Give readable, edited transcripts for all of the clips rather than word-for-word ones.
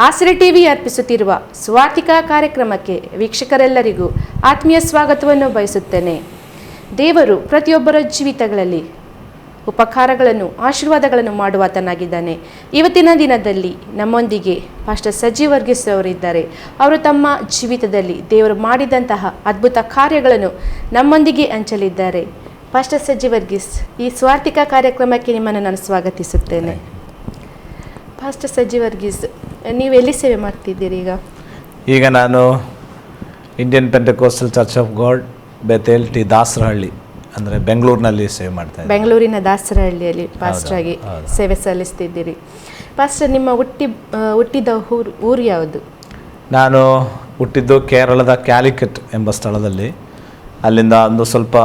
ಆಸರೆ ಟಿವಿ ಅರ್ಪಿಸುತ್ತಿರುವ ಸ್ವಾರ್ಥಿಕ ಕಾರ್ಯಕ್ರಮಕ್ಕೆ ವೀಕ್ಷಕರೆಲ್ಲರಿಗೂ ಆತ್ಮೀಯ ಸ್ವಾಗತವನ್ನು ಬಯಸುತ್ತೇನೆ. ದೇವರು ಪ್ರತಿಯೊಬ್ಬರ ಜೀವಿತಗಳಲ್ಲಿ ಉಪಕಾರಗಳನ್ನು ಆಶೀರ್ವಾದಗಳನ್ನು ಮಾಡುವಾತನಾಗಿದ್ದಾನೆ. ಇವತ್ತಿನ ದಿನದಲ್ಲಿ ನಮ್ಮೊಂದಿಗೆ ಪಾಸ್ಟರ್ ಸಜ್ಜಿ ವರ್ಗೀಸ್ ಅವರಿದ್ದಾರೆ. ಅವರು ತಮ್ಮ ಜೀವಿತದಲ್ಲಿ ದೇವರು ಮಾಡಿದಂತಹ ಅದ್ಭುತ ಕಾರ್ಯಗಳನ್ನು ನಮ್ಮೊಂದಿಗೆ ಹಂಚಲಿದ್ದಾರೆ. ಪಾಸ್ಟರ್ ಸಜ್ಜಿ ವರ್ಗೀಸ್, ಈ ಸ್ವಾರ್ಥಿಕ ಕಾರ್ಯಕ್ರಮಕ್ಕೆ ನಿಮ್ಮನ್ನು ನಾನು ಸ್ವಾಗತಿಸುತ್ತೇನೆ. ಪಾಸ್ಟರ್ ಸಜ್ಜಿ ವರ್ಗೀಸ್, ನೀವು ಎಲ್ಲಿ ಸೇವೆ ಮಾಡ್ತಿದ್ದೀರಿ ಈಗ? ನಾನು Indian Pentecostal church of God Bethel T Dasarahalli ಅಂದರೆ ಬೆಂಗಳೂರಿನಲ್ಲಿ ಸೇವೆ ಮಾಡ್ತಾ ಇದ್ದೀನಿ. ಬೆಂಗಳೂರಿನ ದಾಸರಹಳ್ಳಿಯಲ್ಲಿ ಪಾಸ್ಟರ್ ಆಗಿ ಸೇವೆ ಸಲ್ಲಿಸ್ತಿದ್ದೀರಿ. ಪಾಸ್ಟರ್, ನಿಮ್ಮ ಹುಟ್ಟಿದ ಊರು ಯಾವುದು? ನಾನು ಹುಟ್ಟಿದ್ದು ಕೇರಳದ ಕ್ಯಾಲಿಕಟ್ ಎಂಬ ಸ್ಥಳದಲ್ಲಿ. ಅಲ್ಲಿಂದ ಒಂದು ಸ್ವಲ್ಪ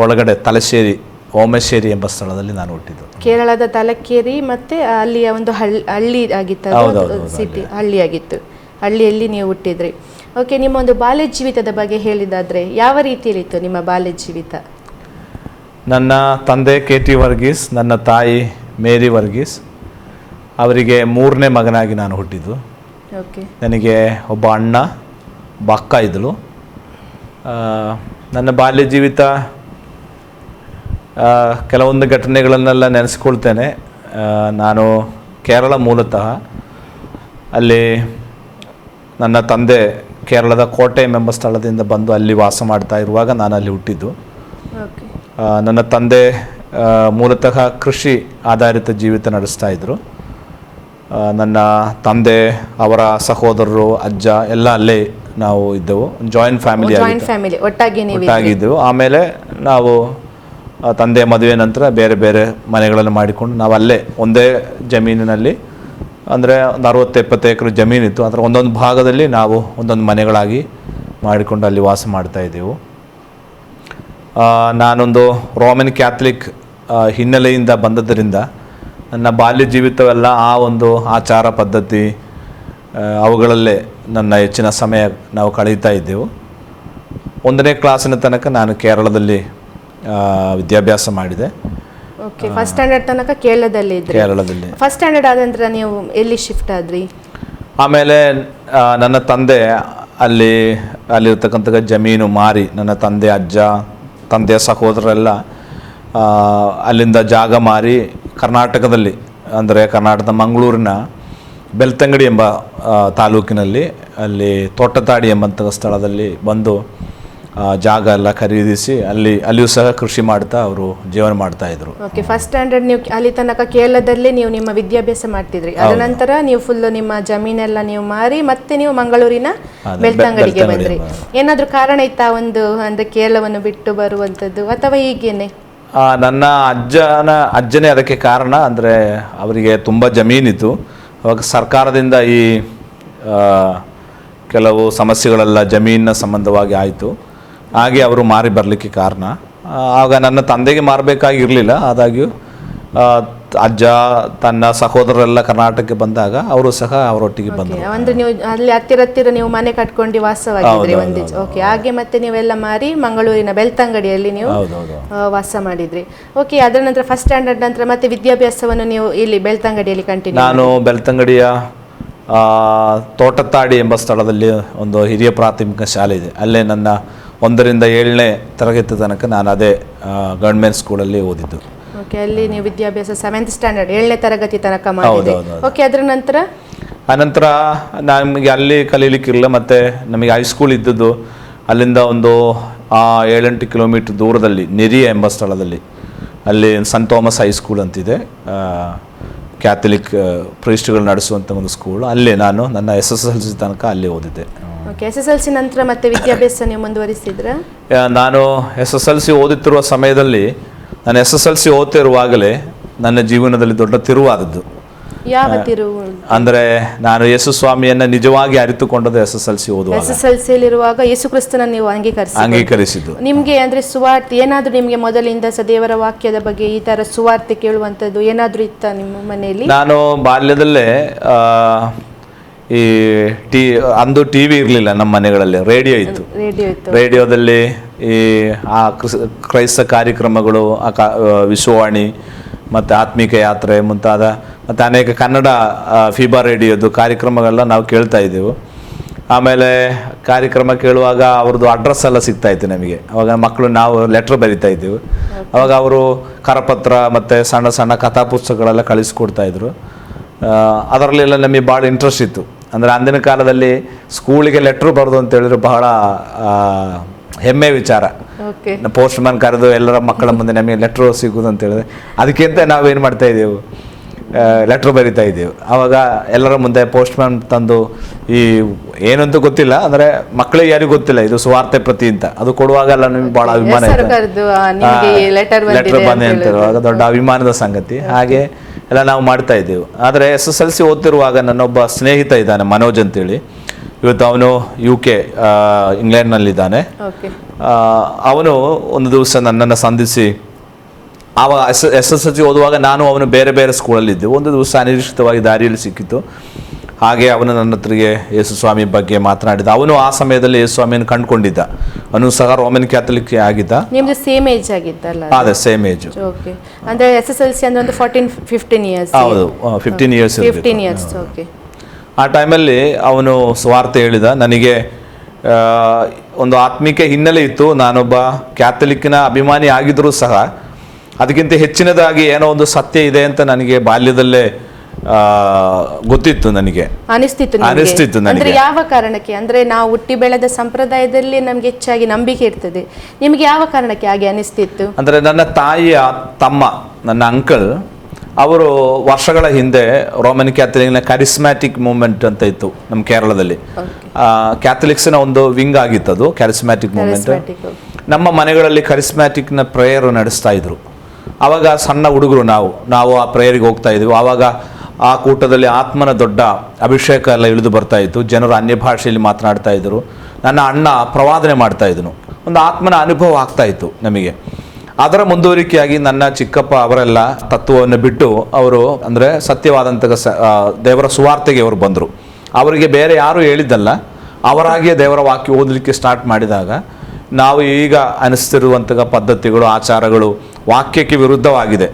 ಒಳಗಡೆ ತಲಶೇರಿ ಓಮೇಶ್ವರಿ ಎಂಬ ಸ್ಥಳದಲ್ಲಿ ನಾನು ಹುಟ್ಟಿದ್ದು. ಕೇರಳದ ತಲಕೇರಿ ಮತ್ತೆ ಅಲ್ಲಿಯ ಒಂದು ಹಳ್ಳಿ ಆಗಿತ್ತು, ಸಿಟಿ ಹಳ್ಳಿ ಆಗಿತ್ತು. ಹಳ್ಳಿಯಲ್ಲಿ ನೀವು ಹುಟ್ಟಿದ್ರಿ. ಓಕೆ, ನಿಮ್ಮ ಒಂದು ಬಾಲ್ಯ ಜೀವಿತದ ಬಗ್ಗೆ ಹೇಳಿದಾದ್ರೆ ಯಾವ ರೀತಿಯಲ್ಲಿತ್ತು ನಿಮ್ಮ ಬಾಲ್ಯ ಜೀವಿತ? ನನ್ನ ತಂದೆ KT ವರ್ಗೀಸ್, ನನ್ನ ತಾಯಿ ಮೇರಿ ವರ್ಗೀಸ್. ಅವರಿಗೆ 3ನೇ ಮಗನಾಗಿ ನಾನು ಹುಟ್ಟಿದ್ದು. ಓಕೆ. ನನಗೆ ಒಬ್ಬ ಅಣ್ಣ, ಒಬ್ಬ ಅಕ್ಕ ಇದ್ದಳು. ನನ್ನ ಬಾಲ್ಯ ಜೀವಿತ ಕೆಲವೊಂದು ಘಟನೆಗಳನ್ನೆಲ್ಲ ನೆನೆಸ್ಕೊಳ್ತೇನೆ. ನಾನು ಕೇರಳ ಮೂಲತಃ. ಅಲ್ಲಿ ನನ್ನ ತಂದೆ ಕೇರಳದ ಕೋಟೆಯಂ ಎಂಬ ಸ್ಥಳದಿಂದ ಬಂದು ಅಲ್ಲಿ ವಾಸ ಮಾಡ್ತಾ ಇರುವಾಗ ನಾನು ಅಲ್ಲಿ ಹುಟ್ಟಿದ್ದು. ನನ್ನ ತಂದೆ ಮೂಲತಃ ಕೃಷಿ ಆಧಾರಿತ ಜೀವಿತ ನಡೆಸ್ತಾ ಇದ್ದರು. ನನ್ನ ತಂದೆ, ಅವರ ಸಹೋದರರು, ಅಜ್ಜ ಎಲ್ಲ ಅಲ್ಲೇ ನಾವು ಇದ್ದೆವು. ಜಾಯಿಂಟ್ ಫ್ಯಾಮಿಲಿ ಒಟ್ಟಾಗಿದ್ದೆವು. ಆಮೇಲೆ ನಾವು ತಂದೆ ಮದುವೆ ನಂತರ ಬೇರೆ ಬೇರೆ ಮನೆಗಳನ್ನು ಮಾಡಿಕೊಂಡು ನಾವು ಅಲ್ಲೇ ಒಂದೇ ಜಮೀನಿನಲ್ಲಿ, ಅಂದರೆ ಒಂದು 60-70 ಎಕರೆ ಜಮೀನಿತ್ತು. ಅದರ ಒಂದೊಂದು ಭಾಗದಲ್ಲಿ ನಾವು ಒಂದೊಂದು ಮನೆಗಳಾಗಿ ಮಾಡಿಕೊಂಡು ಅಲ್ಲಿ ವಾಸ ಮಾಡ್ತಾಯಿದ್ದೆವು. ನಾನೊಂದು ರೋಮನ್ ಕ್ಯಾಥಲಿಕ್ ಹಿನ್ನೆಲೆಯಿಂದ ಬಂದದ್ದರಿಂದ ನನ್ನ ಬಾಲ್ಯ ಜೀವಿತವೆಲ್ಲ ಆ ಒಂದು ಆಚಾರ ಪದ್ಧತಿ ಅವುಗಳಲ್ಲೇ ನನ್ನ ಹೆಚ್ಚಿನ ಸಮಯ ನಾವು ಕಳೀತಾ ಇದ್ದೆವು. 1ನೇ ಕ್ಲಾಸಿನ ತನಕ ನಾನು ಕೇರಳದಲ್ಲಿ ವಿದ್ಯಾಭ್ಯಾಸ ಮಾಡಿದೆ. ಓಕೆ, ಫಸ್ಟ್ ಸ್ಟ್ಯಾಂಡರ್ಡ್ ತನಕ ಕೇರಳದಲ್ಲಿ. ಫಸ್ಟ್ ಸ್ಟ್ಯಾಂಡರ್ಡ್ ಆದ ನಂತರ ನೀವು ಎಲ್ಲಿ ಶಿಫ್ಟ್ ಆದ್ರಿ? ಆಮೇಲೆ ನನ್ನ ತಂದೆ ಅಲ್ಲಿರ್ತಕ್ಕಂಥ ಜಮೀನು ಮಾರಿ, ನನ್ನ ತಂದೆ, ಅಜ್ಜ, ತಂದೆಯ ಸಹೋದರರೆಲ್ಲ ಅಲ್ಲಿಂದ ಜಾಗ ಮಾರಿ ಕರ್ನಾಟಕದಲ್ಲಿ, ಅಂದರೆ ಕರ್ನಾಟಕದ ಮಂಗಳೂರಿನ ಬೆಳ್ತಂಗಡಿ ಎಂಬ ತಾಲೂಕಿನಲ್ಲಿ ಅಲ್ಲಿ ತೋಟತಾಡಿ ಎಂಬಂಥ ಸ್ಥಳದಲ್ಲಿ ಬಂದು ಜಾಗ ಎಲ್ಲ ಖರೀದಿಸಿ ಅಲ್ಲಿಯೂ ಸಹ ಕೃಷಿ ಮಾಡ್ತಾ ಅವರು ಜೀವನ ಮಾಡ್ತಾ ಇದ್ರು. ಓಕೆ, ಫಸ್ಟ್ ಸ್ಟ್ಯಾಂಡರ್ಡ್ ನೀವು ಅಲ್ಲಿ ತನಕ ಕೇರಳದಲ್ಲೇ ನೀವು ನಿಮ್ಮ ವಿದ್ಯಾಭ್ಯಾಸ ಮಾಡ್ತಿದ್ರಿ. ಅದ ನಂತರ ನೀವು ಫುಲ್ ನಿಮ್ಮ ಜಮೀನೆಲ್ಲ ನೀವು ಮಾರಿ ಮತ್ತೆ ನೀವು ಮಂಗಳೂರಿನ ಬೆಳ್ತಂಗಡಿಗೆ ಬಂದ್ರಿ. ಏನಾದ್ರೂ ಕಾರಣ ಇತ್ತಾ ಒಂದು, ಅಂದ್ರೆ ಕೇರಳವನ್ನು ಬಿಟ್ಟು ಬರುವಂತದ್ದು ಅಥವಾ ಹೀಗೇನೆ? ನನ್ನ ಅಜ್ಜನೇ ಅದಕ್ಕೆ ಕಾರಣ. ಅಂದರೆ ಅವರಿಗೆ ತುಂಬ ಜಮೀನಿತ್ತು. ಅವಾಗ ಸರ್ಕಾರದಿಂದ ಈ ಕೆಲವು ಸಮಸ್ಯೆಗಳೆಲ್ಲ ಜಮೀನಿನ ಸಂಬಂಧವಾಗಿ ಆಯಿತು. ಹಾಗೆ ಅವರು ಮಾರಿ ಬರಲಿಕ್ಕೆ ಕಾರಣ. ಆಗ ನನ್ನ ತಂದೆಗೆ ಮಾರಬೇಕಾಗಿರಲಿಲ್ಲ. ಆದಾಗ್ಯೂ ಅಜ್ಜ, ತನ್ನ ಸಹೋದರರೆಲ್ಲ ಕರ್ನಾಟಕಕ್ಕೆ ಬಂದಾಗ ಅವರು ಸಹ ಅವರೊಟ್ಟಿಗೆ ಬಂದರು. ಅಂದ್ರೆ ನೀವು ಅಲ್ಲಿ ಹತ್ತಿರ ನೀವು ಮನೆ ಕಟ್ಕೊಂಡು ವಾಸವಾಗಿದ್ರಿ ಒಂದು. ಓಕೆ, ಹಾಗೆ ಮತ್ತೆ ನೀವೆಲ್ಲ ಮಾರಿ ಮಂಗಳೂರಿನ ಬೆಳ್ತಂಗಡಿಯಲ್ಲಿ ನೀವು ವಾಸ ಮಾಡಿದ್ರಿ. ಓಕೆ, ಅದರ ನಂತರ ಫಸ್ಟ್ ಸ್ಟ್ಯಾಂಡರ್ಡ್ ನಂತರ ಮತ್ತೆ ವಿದ್ಯಾಭ್ಯಾಸವನ್ನು ನೀವು ಇಲ್ಲಿ ಬೆಳ್ತಂಗಡಿಯಲ್ಲಿ ಕಂಟಿನ್ಯೂ? ನಾನು ಬೆಳ್ತಂಗಡಿಯ ತೋಟತಾಡಿ ಎಂಬ ಸ್ಥಳದಲ್ಲಿ ಒಂದು ಹಿರಿಯ ಪ್ರಾಥಮಿಕ ಶಾಲೆ ಇದೆ. ಅಲ್ಲೇ ನನ್ನ 1ರಿಂದ 7ನೇ ತರಗತಿ ತನಕ ನಾನು ಅದೇ ಗವರ್ಮೆಂಟ್ ಸ್ಕೂಲಲ್ಲಿ ಓದಿದ್ದು. ಓಕೆ, ಅಲ್ಲಿ ನೀವು ವಿದ್ಯಾಭ್ಯಾಸ 7th ಸ್ಟ್ಯಾಂಡರ್ಡ್ 7ನೇ ತರಗತಿ ತನಕ ಮಾಡಿದ್ರಿ. ಓಕೆ, ಅದರ ನಂತರ ನಮಗೆ ಅಲ್ಲಿ ಕಲೀಲಿಕ್ಕಿರಲಿಲ್ಲ. ಮತ್ತು ನಮಗೆ ಹೈಸ್ಕೂಲ್ ಇದ್ದದ್ದು ಅಲ್ಲಿಂದ ಒಂದು 7-8 ಕಿಲೋಮೀಟರ್ ದೂರದಲ್ಲಿ ನೆರಿಯ ಎಂಬ ಸ್ಥಳದಲ್ಲಿ, ಅಲ್ಲಿ ಸೆಂಟ್ ಥಾಮಸ್ ಹೈಸ್ಕೂಲ್ ಅಂತಿದೆ, ಕ್ಯಾಥಲಿಕ್ ಪ್ರೀಸ್ಟ್ಗಳು ನಡೆಸುವಂಥ ಒಂದು ಸ್ಕೂಲ್. ಅಲ್ಲೇ ನಾನು ನನ್ನ SSLC ತನಕ ಅಲ್ಲೇ ಓದಿದ್ದೆ. ಓಕೆ, SSLC ನಂತರ ಮತ್ತೆ ವಿದ್ಯಾಭ್ಯಾಸ ನೀವು ಮುಂದುವರಿಸಿದ್ರಾ? ನಾನು SSLC ಓದುತ್ತಿರುವ ಸಮಯದಲ್ಲಿ, ನಾನು SSLC ಓದ್ತಿರುವಾಗಲೇ ನನ್ನ ಜೀವನದಲ್ಲಿ ದೊಡ್ಡ ತಿರುವಾದದ್ದು. ಯಾವ ತಿರುವು? ಅಂದರೆ ನಾನು ಯೇಸು ಸ್ವಾಮಿಯನ್ನು ನಿಜವಾಗಿ ಅರಿತುಕೊಂಡದ್ದು SSLC ಓದುವಾಗ. SSLCಯಲ್ಲಿರುವಾಗ ಯೇಸು ಕ್ರಿಸ್ತನ ನೀವು ಅಂಗೀಕರಿಸಿದ್ದು. ನಿಮಗೆ ಅಂದರೆ ಸುವಾರ್ತೆ ಏನಾದರೂ ನಿಮಗೆ ಮೊದಲಿಂದ ದೇವರ ವಾಕ್ಯದ ಬಗ್ಗೆ ಈ ಥರ ಸುವಾರ್ತೆ ಕೇಳುವಂಥದ್ದು ಏನಾದರೂ ಇತ್ತಾ ನಿಮ್ಮ ಮನೆಯಲ್ಲಿ? ನಾನು ಬಾಲ್ಯದಲ್ಲೇ ಅಂದು TV ಇರಲಿಲ್ಲ ನಮ್ಮ ಮನೆಗಳಲ್ಲಿ, ರೇಡಿಯೋ ಇತ್ತು. ರೇಡಿಯೋದಲ್ಲಿ ಈ ಕ್ರೈಸ್ತ ಕಾರ್ಯಕ್ರಮಗಳು, ವಿಶ್ವವಾಣಿ ಮತ್ತು ಆತ್ಮಿಕ ಯಾತ್ರೆ ಮುಂತಾದ ಮತ್ತು ಅನೇಕ ಕನ್ನಡ ಫೀಬಾ ರೇಡಿಯೋದು ಕಾರ್ಯಕ್ರಮಗಳನ್ನ ನಾವು ಕೇಳ್ತಾ ಇದ್ದೆವು. ಆಮೇಲೆ ಕಾರ್ಯಕ್ರಮ ಕೇಳುವಾಗ ಅವ್ರದ್ದು ಅಡ್ರೆಸ್ ಎಲ್ಲ ಸಿಗ್ತಾಯಿತ್ತು ನಮಗೆ. ಅವಾಗ ಮಕ್ಕಳು ನಾವು ಲೆಟ್ರ್ ಬರಿತಾ ಇದ್ದೆವು. ಅವಾಗ ಅವರು ಕರಪತ್ರ ಮತ್ತು ಸಣ್ಣ ಸಣ್ಣ ಕಥಾಪುಸ್ತಕಗಳೆಲ್ಲ ಕಳಿಸ್ಕೊಡ್ತಾಯಿದ್ರು. ಅದರಲ್ಲೆಲ್ಲ ನಮಗೆ ಭಾಳ ಇಂಟ್ರೆಸ್ಟ್ ಇತ್ತು. ಅಂದರೆ ಅಂದಿನ ಕಾಲದಲ್ಲಿ ಸ್ಕೂಲಿಗೆ ಲೆಟ್ರ್ ಬರೋದು ಅಂತ ಹೇಳಿದ್ರೆ ಬಹಳ ಹೆಮ್ಮೆ ವಿಚಾರ. ಪೋಸ್ಟ್ ಮ್ಯಾನ್ ಕರೆದು ಎಲ್ಲರ ಮಕ್ಕಳ ಮುಂದೆ ನಮಗೆ ಲೆಟ್ರ್ ಸಿಗೋದು ಅಂತ ಹೇಳಿದ್ರೆ ಅದಕ್ಕಿಂತ ನಾವೇನು ಮಾಡ್ತಾ ಇದ್ದೆವು, ಲೆಟ್ರ್ ಬರಿತಾ ಇದ್ದೆವು. ಆವಾಗ ಎಲ್ಲರ ಮುಂದೆ ಪೋಸ್ಟ್ ಮ್ಯಾನ್ ತಂದು ಈ ಏನಂತ ಗೊತ್ತಿಲ್ಲ, ಅಂದರೆ ಮಕ್ಕಳಿಗೆ ಯಾರಿಗೂ ಗೊತ್ತಿಲ್ಲ ಇದು ಸುವಾರ್ತೆ ಪ್ರತಿ ಅಂತ. ಅದು ಕೊಡುವಾಗೆಲ್ಲ ನಮಗೆ ಭಾಳ ಅಭಿಮಾನ ಲೆಟರ್ ಬಂದೆ ಅಂತ ಹೇಳುವಾಗ ದೊಡ್ಡ ಅಭಿಮಾನದ ಸಂಗತಿ. ಹಾಗೆ ಎಲ್ಲ ನಾವು ಮಾಡ್ತಾ ಇದ್ದೆವು. ಆದರೆ SSLC ಓದ್ತಿರುವಾಗ ನನ್ನೊಬ್ಬ ಸ್ನೇಹಿತ ಇದ್ದಾನೆ, ಮನೋಜ್ ಅಂತೇಳಿ. ಇವತ್ತು ಅವನು UK ಇಂಗ್ಲೆಂಡ್ನಲ್ಲಿದ್ದಾನೆ. ಅವನು ಒಂದು ದಿವಸ ನನ್ನನ್ನು ಸಂಧಿಸಿ, ಆವಾಗ SSLC ಓದುವಾಗ ನಾನು ಅವನು ಬೇರೆ ಬೇರೆ ಸ್ಕೂಲಲ್ಲಿದ್ದೆವು. ಒಂದು ದಿವಸ ಅನಿರೀಕ್ಷಿತವಾಗಿ ದಾರಿಯಲ್ಲಿ ಸಿಕ್ಕಿತ್ತು. ಹಾಗೆ ಅವನು ನನ್ನ ಹತ್ರಿಗೆ ಯೇಸು ಸ್ವಾಮಿ ಬಗ್ಗೆ ಮಾತನಾಡಿದ. ಅವನು ಆ ಸಮಯದಲ್ಲಿ ಯೇಸು ಸ್ವಾಮಿಯನ್ನು ಕಂಡುಕೊಂಡಿದ್ದ. ಅವನು ಸಹ ರೋಮನ್ ಕ್ಯಾಥಲಿಕ್ ಆಗಿದ್ದ. ನಿಮ್ದು ಸೇಮ್ ಏಜ್ ಆಗಿತ್ತಲ್ಲ? ಅದೇ ಸೇಮ್ ಏಜ್. ಓಕೆ. ಅಂದ್ರೆ SSLC ಅಂದ್ರೆ ಒಂದು 14-15 ಇಯರ್ಸ್. ಹೌದು, 15 ಇಯರ್ಸ್. 15 ಇಯರ್ಸ್. ಓಕೆ. ಆ ಟೈಮಲ್ಲಿ ಅವನು ಸುವಾರ್ತೆ ಹೇಳಿದ. ನನಗೆ ಒಂದು ಆತ್ಮಿಕ ಹಿನ್ನೆಲೆ ಇತ್ತು. ನಾನೊಬ್ಬ ಕ್ಯಾಥಲಿಕ್ಕಿನ ಅಭಿಮಾನಿ ಆಗಿದ್ರೂ ಸಹ ಅದಕ್ಕಿಂತ ಹೆಚ್ಚಿನದಾಗಿ ಏನೋ ಒಂದು ಸತ್ಯ ಇದೆ ಅಂತ ನನಗೆ ಬಾಲ್ಯದಲ್ಲೇ ಗೊತ್ತಿತ್ತು. ನನಗೆ ಅನಿಸ್ತಿತ್ತು. ಅಂದ್ರೆ ಯಾವ ಕಾರಣಕ್ಕೆ? ಅಂದ್ರೆ ನಾವು ಹುಟ್ಟಿ ಬೆಳೆದ ಸಂಪ್ರದಾಯದಲ್ಲಿ ನಮ್ಗೆ ಹೆಚ್ಚಾಗಿ ನಂಬಿಕೆ ಇರ್ತದೆ. ನಿಮ್ಗೆ ಯಾವ ಕಾರಣಕ್ಕೆ ಹಾಗೆ ಅನಿಸ್ತಿತ್ತು? ಅಂದ್ರೆ ನನ್ನ ತಾಯಿಯ ತಮ್ಮ, ನನ್ನ ಅಂಕಲ್, ಅವರು ವರ್ಷಗಳ ಹಿಂದೆ ರೋಮನ್ ಕ್ಯಾಥಲಿಕ್ನ ಕರಿಸ್ಮ್ಯಾಟಿಕ್ ಮೂವ್ಮೆಂಟ್ ಅಂತ ಇತ್ತು ನಮ್ಮ ಕೇರಳದಲ್ಲಿ. ಕ್ಯಾಥಲಿಕ್ಸ್ನ ಒಂದು ವಿಂಗ್ ಆಗಿತ್ತು ಅದು ಕ್ಯಾರಿಸ್ಮ್ಯಾಟಿಕ್ ಮೂವ್ಮೆಂಟ್. ನಮ್ಮ ಮನೆಗಳಲ್ಲಿ ಕರಿಸ್ಮ್ಯಾಟಿಕ್ನ ಪ್ರೇಯರ್ ನಡೆಸ್ತಾ ಇದ್ರು. ಆವಾಗ ಸಣ್ಣ ಹುಡುಗರು ನಾವು ಆ ಪ್ರೇಯರಿಗೆ ಹೋಗ್ತಾ ಇದ್ವಿ. ಆವಾಗ ಆ ಕೂಟದಲ್ಲಿ ಆತ್ಮನ ದೊಡ್ಡ ಅಭಿಷೇಕ ಎಲ್ಲ ಇಳಿದು ಬರ್ತಾ ಇತ್ತು. ಜನರು ಅನ್ಯ ಭಾಷೆಯಲ್ಲಿ ಮಾತನಾಡ್ತಾ ಇದ್ರು. ನನ್ನ ಅಣ್ಣ ಪ್ರವಾದನೆ ಮಾಡ್ತಾ ಇದ್ದನು. ಒಂದು ಆತ್ಮನ ಅನುಭವ ಆಗ್ತಾ ಇತ್ತು ನಮಗೆ. ಅದರ ಮುಂದುವರಿಕೆಯಾಗಿ ನನ್ನ ಚಿಕ್ಕಪ್ಪ ಅವರೆಲ್ಲ ತತ್ವವನ್ನು ಬಿಟ್ಟು ಅವರು ಅಂದರೆ ಸತ್ಯವಾದಂಥ ದೇವರ ಸುವಾರ್ತೆಗೆ ಅವರು ಬಂದರು. ಅವರಿಗೆ ಬೇರೆ ಯಾರೂ ಹೇಳಿದ್ದಲ್ಲ, ಅವರಾಗಿಯೇ ದೇವರ ವಾಕ್ಯ ಓದಲಿಕ್ಕೆ ಸ್ಟಾರ್ಟ್ ಮಾಡಿದಾಗ ನಾವು ಈಗ ಅನಿಸ್ತಿರುವಂತಹ ಪದ್ಧತಿಗಳು, ಆಚಾರಗಳು ವಾಕ್ಯಕ್ಕೆ ವಿರುದ್ಧವಾಗಿದೆ.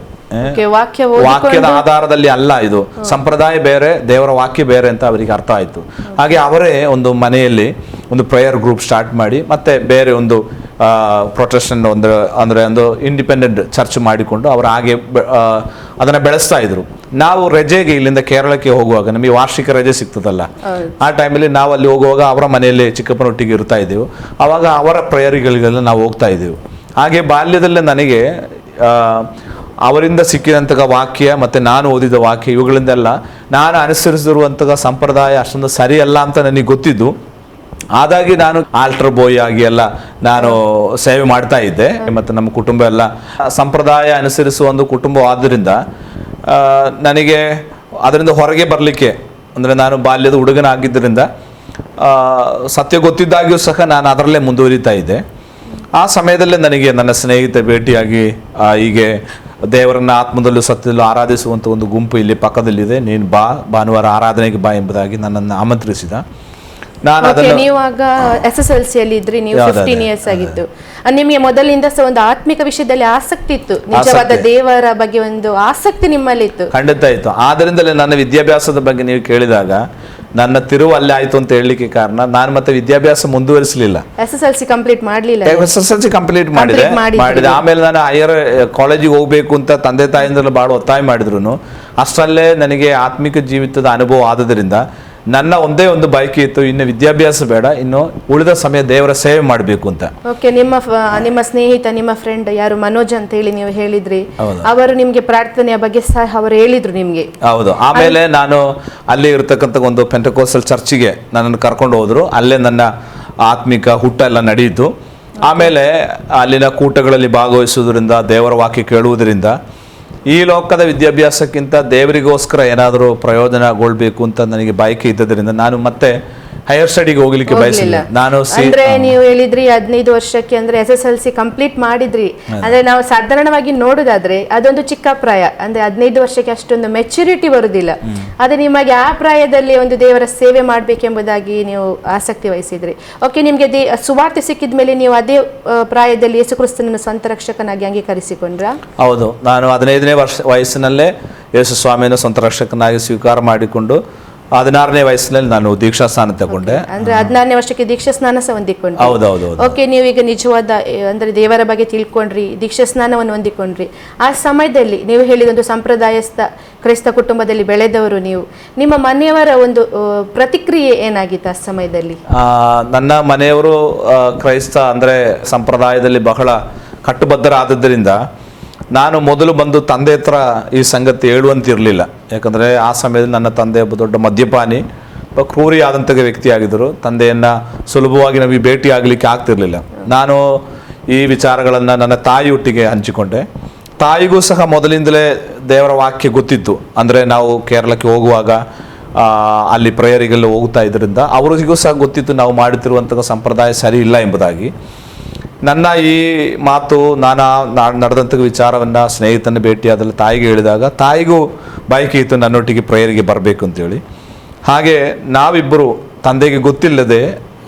ವಾಕ್ಯದ ಆಧಾರದಲ್ಲಿ ಅಲ್ಲ, ಇದು ಸಂಪ್ರದಾಯ ಬೇರೆ, ದೇವರ ವಾಕ್ಯ ಬೇರೆ ಅಂತ ಅವರಿಗೆ ಅರ್ಥ ಆಯಿತು. ಹಾಗೆ ಅವರೇ ಒಂದು ಮನೆಯಲ್ಲಿ ಒಂದು ಪ್ರೇಯರ್ ಗ್ರೂಪ್ ಸ್ಟಾರ್ಟ್ ಮಾಡಿ ಮತ್ತೆ ಬೇರೆ ಒಂದು ಪ್ರೊಟೆಸ್ಟೆಂಟ್ ಒಂದು ಇಂಡಿಪೆಂಡೆಂಟ್ ಚರ್ಚ್ ಮಾಡಿಕೊಂಡು ಅವರು ಹಾಗೆ ಅದನ್ನು ಬೆಳೆಸ್ತಾ ಇದ್ರು. ನಾವು ರಜೆಗೆ ಇಲ್ಲಿಂದ ಕೇರಳಕ್ಕೆ ಹೋಗುವಾಗ ನಮಗೆ ವಾರ್ಷಿಕ ರಜೆ ಸಿಗ್ತದಲ್ಲ, ಆ ಟೈಮಲ್ಲಿ ನಾವು ಅಲ್ಲಿ ಹೋಗುವಾಗ ಅವರ ಮನೆಯಲ್ಲಿ ಚಿಕ್ಕಪ್ಪನೊಟ್ಟಿಗೆ ಇರ್ತಾ ಇದ್ದೆವು. ಆವಾಗ ಅವರ ಪ್ರೇಯರ್ಗಳಿಗೆಲ್ಲ ನಾವು ಹೋಗ್ತಾ ಇದ್ದೆವು. ಹಾಗೆ ಬಾಲ್ಯದಲ್ಲೇ ನನಗೆ ಅವರಿಂದ ಸಿಕ್ಕಿದಂತಹ ವಾಕ್ಯ ಮತ್ತು ನಾನು ಓದಿದ ವಾಕ್ಯ ಇವುಗಳಿಂದೆಲ್ಲ ನಾನು ಅನುಸರಿಸಿರುವಂತಹ ಸಂಪ್ರದಾಯ ಅಷ್ಟೊಂದು ಸರಿಯಲ್ಲ ಅಂತ ನನಗೆ ಗೊತ್ತಿದ್ದು. ಹಾಗಾಗಿ ನಾನು ಆಲ್ಟರ್ ಬಾಯ್ ಆಗಿ ಎಲ್ಲ ನಾನು ಸೇವೆ ಮಾಡ್ತಾ ಇದ್ದೆ. ಮತ್ತು ನಮ್ಮ ಕುಟುಂಬ ಎಲ್ಲ ಸಂಪ್ರದಾಯ ಅನುಸರಿಸುವ ಒಂದು ಕುಟುಂಬವಾದ್ದರಿಂದ ನನಗೆ ಅದರಿಂದ ಹೊರಗೆ ಬರಲಿಕ್ಕೆ, ಅಂದರೆ ನಾನು ಬಾಲ್ಯದ ಹುಡುಗನಾಗಿದ್ದರಿಂದ ಸತ್ಯ ಗೊತ್ತಿದ್ದಾಗಿಯೂ ಸಹ ನಾನು ಅದರಲ್ಲೇ ಮುಂದುವರಿತಾ ಇದ್ದೆ. ಆ ಸಮಯದಲ್ಲೇ ನನಗೆ ನನ್ನ ಸ್ನೇಹಿತ ಭೇಟಿಯಾಗಿ ಹೀಗೆ ದೇವರನ್ನ ಆತ್ಮದಲ್ಲೂ ಸತ್ಯದಲ್ಲೂ ಆರಾಧಿಸುವಂಥ ಒಂದು ಗುಂಪು ಇಲ್ಲಿ ಪಕ್ಕದಲ್ಲಿದೆ, ನೀನು ಭಾನುವಾರ ಆರಾಧನೆಗೆ ಬಾ ಎಂಬುದಾಗಿ ನನ್ನನ್ನು ಆಮಂತ್ರಿಸಿದ. ನೀವಾಗ SSLC ಅಲ್ಲಿ ಇದ್ರಿ, ನೀವು 15 ಇಯರ್ಸ್ ಆಗಿತ್ತು. ನಿಮಗೆ ಮೊದಲಿಂದ ಸಹ ಒಂದು ಆತ್ಮಿಕ ವಿಷಯದಲ್ಲಿ ಆಸಕ್ತಿ ಇತ್ತು, ನಿಜವಾದ ದೇವರ ಬಗ್ಗೆ ಒಂದು ಆಸಕ್ತಿ ನಿಮ್ಮಲ್ಲಿ ಇತ್ತು. ಖಂಡಿತ ಇತ್ತು. ಆದ್ದರಿಂದಲೇ ನನ್ನ ವಿದ್ಯಾಭ್ಯಾಸದ ಬಗ್ಗೆ ನೀವು ಕೇಳಿದಾಗ ನನ್ನ ತಿರುವು ಅಲ್ಲೇ ಆಯ್ತು ಅಂತ ಹೇಳಲಿಕ್ಕೆ ಕಾರಣ, ನಾನು ಮತ್ತೆ ವಿದ್ಯಾಭ್ಯಾಸ ಮುಂದುವರಿಸಲಿಲ್ಲ. SSLC ಕಂಪ್ಲೀಟ್ ಮಾಡಲಿಲ್ಲ. SSLC ಕಂಪ್ಲೀಟ್ ಮಾಡಿದೆ. ಆಮೇಲೆ ನಾನು ಹೈಯರ್ ಕಾಲೇಜಿಗೆ ಹೋಗ್ಬೇಕು ಅಂತ ತಂದೆ ತಾಯಿಂದಲೂ ಭಾಳ ಒತ್ತಾಯ ಮಾಡಿದ್ರು. ಅಷ್ಟರಲ್ಲೇ ನನಗೆ ಆತ್ಮಿಕ ಜೀವಿತದ ಅನುಭವ ಆದದ್ರಿಂದ ನನ್ನ ಒಂದೇ ಒಂದು ಬಯಕೆ ಇತ್ತು, ಇನ್ನು ವಿದ್ಯಾಭ್ಯಾಸ ಬೇಡ, ಇನ್ನು ಉಳಿದ ಸಮಯ ದೇವರ ಸೇವೆ ಮಾಡಬೇಕು ಅಂತ. ಓಕೆ. ನಿಮ್ಮ ಸ್ನೇಹಿತ, ನಿಮ್ಮ ಫ್ರೆಂಡ್ ಯಾರು ಮನೋಜ್ ಅಂತ ಹೇಳಿ ನೀವು ಹೇಳಿದ್ರಿ, ಅವರು ನಿಮ್ಗೆ ಪ್ರಾರ್ಥನೆಯ ಬಗ್ಗೆ ಸಹ ಅವರು ಹೇಳಿದ್ರು ನಿಮ್ಗೆ? ಹೌದು. ಆಮೇಲೆ ನಾನು ಅಲ್ಲಿ ಇರ್ತಕ್ಕಂಥ ಒಂದು ಪೆಂಟಕೋಸ್ಟಲ್ ಚರ್ಚಿಗೆ ನನ್ನನ್ನು ಕರ್ಕೊಂಡು ಹೋದ್ರು. ಅಲ್ಲೇ ನನ್ನ ಆತ್ಮಿಕ ಹುಟ್ಟ ಎಲ್ಲ ನಡೆಯಿತು. ಆಮೇಲೆ ಅಲ್ಲಿನ ಕೂಟಗಳಲ್ಲಿ ಭಾಗವಹಿಸುವುದರಿಂದ, ದೇವರ ವಾಕ್ಯ ಕೇಳುವುದರಿಂದ, ಈ ಲೋಕದ ವಿದ್ಯಾಭ್ಯಾಸಕ್ಕಿಂತ ದೇವರಿಗೋಸ್ಕರ ಏನಾದರೂ ಪ್ರಯೋಜನಗೊಳ್ಬೇಕು ಅಂತ ನನಗೆ ಬಯಕೆ ಇದ್ದದರಿಂದ ನಾನು ಮತ್ತೆ ಹೈಯರ್ ಸ್ಟಡಿಗೆ ಹೋಗ್ಲಿಕ್ಕೆ ಬಯಸಲಿಲ್ಲ. ನಾನು ಅಂದ್ರೆ ನೀವು ಹೇಳಿದ್ರಿ 15 ವರ್ಷಕ್ಕೆ ಅಂದ್ರೆ SSLC ಕಂಪ್ಲೀಟ್ ಮಾಡಿದ್ರಿ. ಅಂದ್ರೆ ನಾವು ಸಾಧಾರಣವಾಗಿ ನೋಡುದಾದ್ರೆ ಅದೊಂದು ಚಿಕ್ಕ ಪ್ರಾಯ, ಅಂದ್ರೆ 15 ವರ್ಷಕ್ಕೆ ಅಷ್ಟೊಂದು ಮೆಚುರಿಟಿ ಬರುದಿಲ್ಲ. ಆದ್ರೆ ನಿಮಗೆ ಆ ಪ್ರಾಯದಲ್ಲಿ ಒಂದು ದೇವರ ಸೇವೆ ಮಾಡ್ಬೇಕೆಂಬುದಾಗಿ ನೀವು ಆಸಕ್ತಿ ವಹಿಸಿದ್ರಿ. ಓಕೆ, ನಿಮ್ಗೆ ಸುವಾರ್ತೆ ಸಿಕ್ಕಿದ ಮೇಲೆ ನೀವು ಅದೇ ಪ್ರಾಯದಲ್ಲಿ ಯೇಸು ಕ್ರಿಸ್ತನನ್ನು ಸ್ವಂತ ರಕ್ಷಕನಾಗಿ ಅಂಗೀಕರಿಸಿಕೊಂಡ್ರಾ? ಹೌದು, ನಾನು 15ನೇ ವಯಸ್ಸಿನಲ್ಲೇ ಯೇಸು ಸ್ವಾಮಿಯನ್ನು ಸ್ವಂತ ರಕ್ಷಕನಾಗಿ ಸ್ವೀಕಾರ ಮಾಡಿಕೊಂಡು 16ನೇ ವಯಸ್ಸಿನಲ್ಲಿ ನಾನು ದೀಕ್ಷಾ ಸ್ನಾನ ತಗೊಂಡೆ. ಅಂದ್ರೆ 16ನೇ ವರ್ಷಕ್ಕೆ ದೀಕ್ಷಾ ಸ್ನಾನ ಸಹ ಹೊಂದಿಕೊಂಡ್ರಿ. ಹೌದೌದು. ಓಕೆ, ನೀವೀಗ ನಿಜವಾದ ಅಂದ್ರೆ ದೇವರ ಬಗ್ಗೆ ತಿಳ್ಕೊಂಡ್ರಿ, ದೀಕ್ಷಾ ಸ್ನಾನವನ್ನು ಹೊಂದಿಕೊಂಡ್ರಿ. ಆ ಸಮಯದಲ್ಲಿ ನೀವು ಹೇಳಿದೊಂದು ಸಂಪ್ರದಾಯಸ್ಥ ಕ್ರೈಸ್ತ ಕುಟುಂಬದಲ್ಲಿ ಬೆಳೆದವರು ನೀವು, ನಿಮ್ಮ ಮನೆಯವರ ಒಂದು ಪ್ರತಿಕ್ರಿಯೆ ಏನಾಗಿತ್ತು ಆ ಸಮಯದಲ್ಲಿ? ನನ್ನ ಮನೆಯವರು ಕ್ರೈಸ್ತ ಅಂದ್ರೆ ಸಂಪ್ರದಾಯದಲ್ಲಿ ಬಹಳ ಕಟ್ಟುಬದ್ಧರಾದದ್ದರಿಂದ ನಾನು ಮೊದಲು ಬಂದು ತಂದೆ ಹತ್ರ ಈ ಸಂಗತಿ ಹೇಳುವಂತಿರಲಿಲ್ಲ. ಯಾಕಂದರೆ ಆ ಸಮಯದಲ್ಲಿ ನನ್ನ ತಂದೆ ಒಬ್ಬ ದೊಡ್ಡ ಮದ್ಯಪಾನಿ, ಕ್ರೂರಿ ಆದಂಥ ವ್ಯಕ್ತಿಯಾಗಿದ್ದರು. ತಂದೆಯನ್ನು ಸುಲಭವಾಗಿ ನಮಗೆ ಭೇಟಿ ಆಗಲಿಕ್ಕೆ ಆಗ್ತಿರಲಿಲ್ಲ. ನಾನು ಈ ವಿಚಾರಗಳನ್ನು ನನ್ನ ತಾಯಿಯೊಟ್ಟಿಗೆ ಹಂಚಿಕೊಂಡೆ. ತಾಯಿಗೂ ಸಹ ಮೊದಲಿಂದಲೇ ದೇವರ ವಾಕ್ಯ ಗೊತ್ತಿತ್ತು. ಅಂದರೆ ನಾವು ಕೇರಳಕ್ಕೆ ಹೋಗುವಾಗ ಅಲ್ಲಿ ಪ್ರೇಯರಿಗೆಲ್ಲ ಹೋಗ್ತಾ ಇದರಿಂದ ಅವರಿಗೂ ಸಹ ಗೊತ್ತಿತ್ತು ನಾವು ಮಾಡುತ್ತಿರುವಂಥ ಸಂಪ್ರದಾಯ ಸರಿ ಇಲ್ಲ ಎಂಬುದಾಗಿ. ನನ್ನ ಈ ಮಾತು ನಾನು ನಡೆದಂಥ ವಿಚಾರವನ್ನು ಸ್ನೇಹಿತನ ಭೇಟಿಯಾದಲ್ಲಿ ತಾಯಿಗೆ ಹೇಳಿದಾಗ ತಾಯಿಗೂ ಬಯಕೆ ಇತ್ತು ನನ್ನೊಟ್ಟಿಗೆ ಪ್ರೇಯರಿಗೆ ಬರಬೇಕು ಅಂತೇಳಿ. ಹಾಗೆ ನಾವಿಬ್ಬರು ತಂದೆಗೆ ಗೊತ್ತಿಲ್ಲದೆ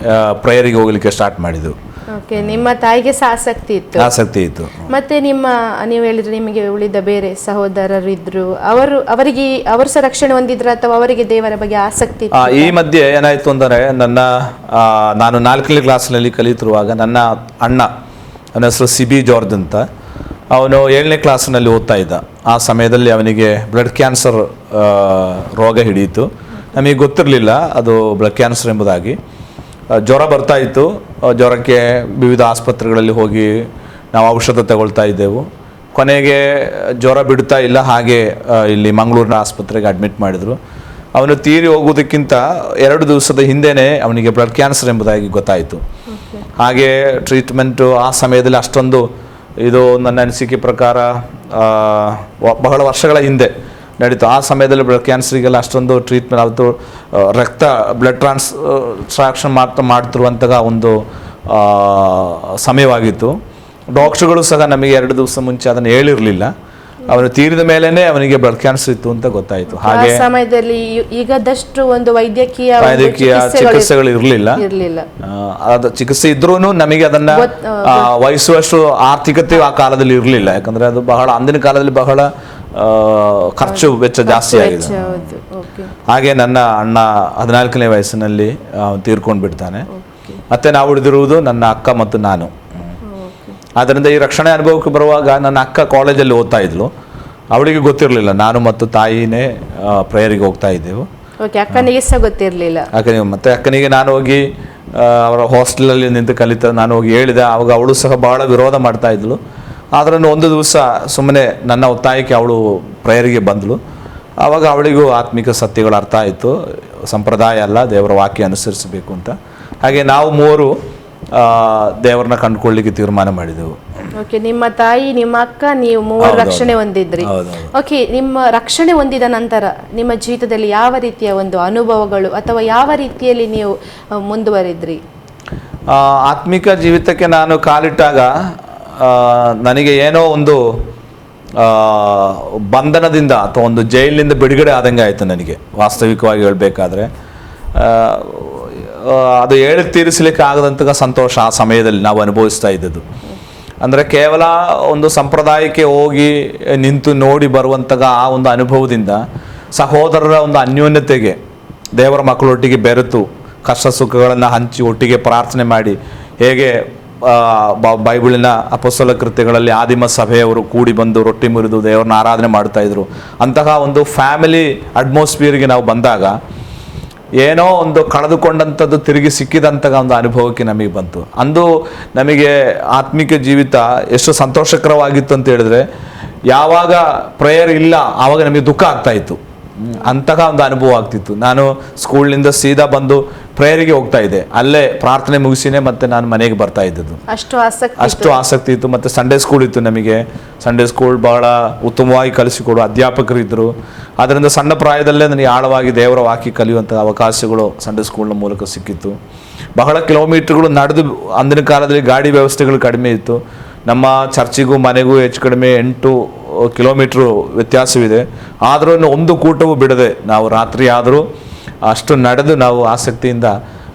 ಪ್ರೇಯರಿಗೆ ಹೋಗಲಿಕ್ಕೆ ಸ್ಟಾರ್ಟ್ ಮಾಡಿದೆವು. ಓಕೆ, ನಿಮ್ಮ ತಾಯಿಗೆ ಸಹ ಆಸಕ್ತಿ ಇತ್ತು. ಮತ್ತೆ ನೀವು ಹೇಳಿದ್ರೆ ನಿಮಗೆ ಉಳಿದ ಬೇರೆ ಸಹೋದರರು ಇದ್ರು, ಅವರು ಸಹ ರಕ್ಷಣೆ ಹೊಂದಿದ್ರ ಅಥವಾ ಅವರಿಗೆ ದೇವರ ಬಗ್ಗೆ ಆಸಕ್ತಿ ಇತ್ತು? ಈ ಮಧ್ಯೆ ಏನಾಯ್ತು ಅಂದರೆ ನಾನು 4ನೇ ಕ್ಲಾಸ್ನಲ್ಲಿ ಕಲಿತಿರುವಾಗ ನನ್ನ ಅಣ್ಣ, ನನ್ನ ಹೆಸರು ಸಿಬಿ ಜಾರ್ಜ್ ಅಂತ, ಅವನು 7ನೇ ಕ್ಲಾಸ್ನಲ್ಲಿ ಓದ್ತಾ ಇದ್ದ. ಆ ಸಮಯದಲ್ಲಿ ಅವನಿಗೆ ಬ್ಲಡ್ ಕ್ಯಾನ್ಸರ್ ರೋಗ ಹಿಡಿಯಿತು. ನಮಗೆ ಗೊತ್ತಿರಲಿಲ್ಲ ಅದು ಬ್ಲಡ್ ಕ್ಯಾನ್ಸರ್ ಎಂಬುದಾಗಿ. ಜ್ವರ ಬರ್ತಾ ಇತ್ತು. ಜ್ವರಕ್ಕೆ ವಿವಿಧ ಆಸ್ಪತ್ರೆಗಳಲ್ಲಿ ಹೋಗಿ ನಾವು ಔಷಧ ತಗೊಳ್ತಾ ಇದ್ದೆವು. ಕೊನೆಗೆ ಜ್ವರ ಬಿಡ್ತಾ ಇಲ್ಲ, ಹಾಗೆ ಇಲ್ಲಿ ಮಂಗಳೂರಿನ ಆಸ್ಪತ್ರೆಗೆ ಅಡ್ಮಿಟ್ ಮಾಡಿದರು. ಅವನು ತೀರಿ ಹೋಗೋದಕ್ಕಿಂತ 2 ದಿವಸದ ಹಿಂದೆಯೇ ಅವನಿಗೆ ಬ್ಲಡ್ ಕ್ಯಾನ್ಸರ್ ಎಂಬುದಾಗಿ ಗೊತ್ತಾಯಿತು. ಹಾಗೆ ಟ್ರೀಟ್ಮೆಂಟು ಆ ಸಮಯದಲ್ಲಿ ಅಷ್ಟೊಂದು, ಇದು ನನ್ನ ಅನಿಸಿಕೆ ಪ್ರಕಾರ ಬಹಳ ವರ್ಷಗಳ ಹಿಂದೆ ನಡೀತು. ಆ ಸಮಯದಲ್ಲಿ ಬ್ಲಡ್ ಕ್ಯಾನ್ಸರಿಗೆಲ್ಲ ಅಷ್ಟೊಂದು ಟ್ರೀಟ್ಮೆಂಟ್, ಅದು ರಕ್ತ ಬ್ಲಡ್ ಟ್ರಾನ್ಸ್ಟ್ರಾಕ್ಷನ್ ಮಾಡ್ತಿರುವಂತಹ ಒಂದು ಸಮಯವಾಗಿತ್ತು. ಡಾಕ್ಟ್ರುಗಳು ಸಹ ನಮಗೆ 2 ದಿವಸ ಮುಂಚೆ ಅದನ್ನು ಹೇಳಿರಲಿಲ್ಲ. ಅವನು ತೀರಿದ ಮೇಲೇನೆ ಅವನಿಗೆ ಬ್ಲಡ್ ಕ್ಯಾನ್ಸರ್ ಇತ್ತು ಅಂತ ಗೊತ್ತಾಯಿತು. ಹಾಗೆ ಸಮಯದಲ್ಲಿ ಈಗದಷ್ಟು ಒಂದು ವೈದ್ಯಕೀಯ ಚಿಕಿತ್ಸೆಗಳು ಇರಲಿಲ್ಲ. ಅದು ಚಿಕಿತ್ಸೆ ಇದ್ರೂ ನಮಗೆ ಅದನ್ನ ವಹಿಸುವಷ್ಟು ಆರ್ಥಿಕತೆ ಆ ಕಾಲದಲ್ಲಿ ಇರಲಿಲ್ಲ. ಯಾಕಂದ್ರೆ ಅದು ಬಹಳ ಅಂದಿನ ಕಾಲದಲ್ಲಿ ಬಹಳ ಖರ್ಚು ವೆಚ್ಚ ಜಾಸ್ತಿ ಆಗಿದೆ. ಹಾಗೆ ನನ್ನ ಅಣ್ಣ 14ನೇ ವಯಸ್ಸಿನಲ್ಲಿ ತೀರ್ಕೊಂಡು ಬಿಡ್ತಾನೆ. ಮತ್ತೆ ನಾವು ಉಳಿದಿರುವುದು ನನ್ನ ಅಕ್ಕ ಮತ್ತು ನಾನು. ಆದ್ದರಿಂದ ಈ ರಕ್ಷಣೆ ಅನುಭವಕ್ಕೆ ಬರುವಾಗ ನನ್ನ ಅಕ್ಕ ಕಾಲೇಜಲ್ಲಿ ಓದ್ತಾ ಇದ್ಲು. ಅವಳಿಗೆ ಗೊತ್ತಿರಲಿಲ್ಲ ನಾನು ಮತ್ತು ತಾಯಿನೇ ಪ್ರೇಯರಿಗೆ ಹೋಗ್ತಾ ಇದ್ದೆವು. ಅಕ್ಕನಿಗೆ ಸಹ ಗೊತ್ತಿರಲಿಲ್ಲ. ಮತ್ತೆ ಅಕ್ಕನಿಗೆ ನಾನು ಹೋಗಿ ಅವರ ಹಾಸ್ಟೆಲಲ್ಲಿ ನಿಂತು ಕಲಿತ ನಾನು ಹೋಗಿ ಹೇಳಿದೆ. ಆವಾಗ ಅವಳು ಸಹ ಬಹಳ ವಿರೋಧ ಮಾಡ್ತಾ ಇದ್ಲು. ಆದ್ರೂ ಒಂದು ದಿವಸ ಸುಮ್ಮನೆ ನನ್ನ ಒತ್ತಾಯಕ್ಕೆ ಅವಳು ಪ್ರೇಯರಿಗೆ ಬಂದಳು. ಆವಾಗ ಅವಳಿಗೂ ಆತ್ಮಿಕ ಸತ್ಯಗಳು ಅರ್ಥ ಆಯಿತು. ಸಂಪ್ರದಾಯ ಅಲ್ಲ, ದೇವರ ವಾಕ್ಯ ಅನುಸರಿಸಬೇಕು ಅಂತ. ಹಾಗೆ ನಾವು 3 ದೇವರನ್ನ ಕಂಡುಕೊಳ್ಳಿಕ್ಕೆ ತೀರ್ಮಾನ ಮಾಡಿದೆವು. ಓಕೆ, ನಿಮ್ಮ ತಾಯಿ, ನಿಮ್ಮ ಅಕ್ಕ, ನೀವು 3 ರಕ್ಷಣೆ ಹೊಂದಿದ್ರಿ. ಓಕೆ, ನಿಮ್ಮ ರಕ್ಷಣೆ ಹೊಂದಿದ ನಂತರ ನಿಮ್ಮ ಜೀವಿತದಲ್ಲಿ ಯಾವ ರೀತಿಯ ಒಂದು ಅನುಭವಗಳು ಅಥವಾ ಯಾವ ರೀತಿಯಲ್ಲಿ ನೀವು ಮುಂದುವರಿದ್ರಿ? ಆತ್ಮಿಕ ಜೀವಿತಕ್ಕೆ ನಾನು ಕಾಲಿಟ್ಟಾಗ ನನಗೆ ಏನೋ ಒಂದು ಬಂಧನದಿಂದ ಅಥವಾ ಒಂದು ಜೈಲಿನಿಂದ ಬಿಡುಗಡೆ ಆದಂಗೆ ಆಯಿತು. ನನಗೆ ವಾಸ್ತವಿಕವಾಗಿ ಹೇಳಬೇಕಾದ್ರೆ ಅದು ಹೇಳಿ ತೀರಿಸಲಿಕ್ಕೆ ಆಗದಂತಹ ಸಂತೋಷ ಆ ಸಮಯದಲ್ಲಿ ನಾವು ಅನುಭವಿಸ್ತಾ ಇದ್ದದ್ದು. ಅಂದರೆ ಕೇವಲ ಒಂದು ಸಂಪ್ರದಾಯಕ್ಕೆ ಹೋಗಿ ನಿಂತು ನೋಡಿ ಬರುವಂತಹ ಆ ಒಂದು ಅನುಭವದಿಂದ ಸಹೋದರರ ಒಂದು ಅನ್ಯೋನ್ಯತೆಗೆ, ದೇವರ ಮಕ್ಕಳೊಟ್ಟಿಗೆ ಬೆರೆತು ಕಷ್ಟ ಸುಖಗಳನ್ನು ಹಂಚಿ ಒಟ್ಟಿಗೆ ಪ್ರಾರ್ಥನೆ ಮಾಡಿ, ಹೇಗೆ ಬೈಬಲಿನ ಅಪೊಸ್ತಲ ಕೃತ್ಯಗಳಲ್ಲಿ ಆದಿಮ ಸಭೆಯವರು ಕೂಡಿ ಬಂದು ರೊಟ್ಟಿ ಮುರಿದು ದೇವರನ್ನ ಆರಾಧನೆ ಮಾಡ್ತಾ ಇದ್ರು. ಅಂತಹ ಒಂದು ಫ್ಯಾಮಿಲಿ ಅಟ್ಮಾಸ್ಫಿಯರ್ಗೆ ನಾವು ಬಂದಾಗ ಏನೋ ಒಂದು ಕಳೆದುಕೊಂಡಂಥದ್ದು ತಿರುಗಿ ಸಿಕ್ಕಿದಂತಹ ಒಂದು ಅನುಭವಕ್ಕೆ ನಮಗೆ ಬಂತು. ಅಂದು ನಮಗೆ ಆತ್ಮಿಕ ಜೀವಿತ ಎಷ್ಟು ಸಂತೋಷಕರವಾಗಿತ್ತು ಅಂತ ಹೇಳಿದ್ರೆ, ಯಾವಾಗ ಪ್ರೇಯರ್ ಇಲ್ಲ ಆವಾಗ ನಮಗೆ ದುಃಖ ಆಗ್ತಾ ಇತ್ತು. ಅಂತಹ ಒಂದು ಅನುಭವ ಆಗ್ತಿತ್ತು. ನಾನು ಸ್ಕೂಲ್ನಿಂದ ಸೀದಾ ಬಂದು ಪ್ರೇಯರಿಗೆ ಹೋಗ್ತಾ ಇದ್ದೆ. ಅಲ್ಲೇ ಪ್ರಾರ್ಥನೆ ಮುಗಿಸಿನೇ ಮತ್ತೆ ನಾನು ಮನೆಗೆ ಬರ್ತಾ ಇದ್ದದ್ದು. ಅಷ್ಟು ಆಸಕ್ತಿ ಇತ್ತು. ಮತ್ತು ಸಂಡೇ ಸ್ಕೂಲ್ ಇತ್ತು ನಮಗೆ. ಸಂಡೇ ಸ್ಕೂಲ್ ಬಹಳ ಉತ್ತಮವಾಗಿ ಕಲಿಸಿಕೊಡು ಅಧ್ಯಾಪಕರು ಇದ್ದರು. ಅದರಿಂದ ಸಣ್ಣ ಪ್ರಾಯದಲ್ಲೇ ನನಗೆ ಆಳವಾಗಿ ದೇವರ ವಾಕ್ಯ ಕಲಿಯುವಂಥ ಅವಕಾಶಗಳು ಸಂಡೇ ಸ್ಕೂಲ್ನ ಮೂಲಕ ಸಿಕ್ಕಿತ್ತು. ಬಹಳ ಕಿಲೋಮೀಟರ್ಗಳು ನಡೆದು, ಅಂದಿನ ಕಾಲದಲ್ಲಿ ಗಾಡಿ ವ್ಯವಸ್ಥೆಗಳು ಕಡಿಮೆ ಇತ್ತು. ನಮ್ಮ ಚರ್ಚಿಗೂ ಮನೆಗೂ ಹೆಚ್ಚು ಕಡಿಮೆ 8 ಕಿಲೋಮೀಟ್ರು ವ್ಯತ್ಯಾಸವಿದೆ. ಆದರೂ ಒಂದು ಕೂಟವೂ ಬಿಡದೆ ನಾವು ರಾತ್ರಿ ಆದರೂ ಅಷ್ಟು ನಡೆದು ನಾವು ಆಸಕ್ತಿಯಿಂದ,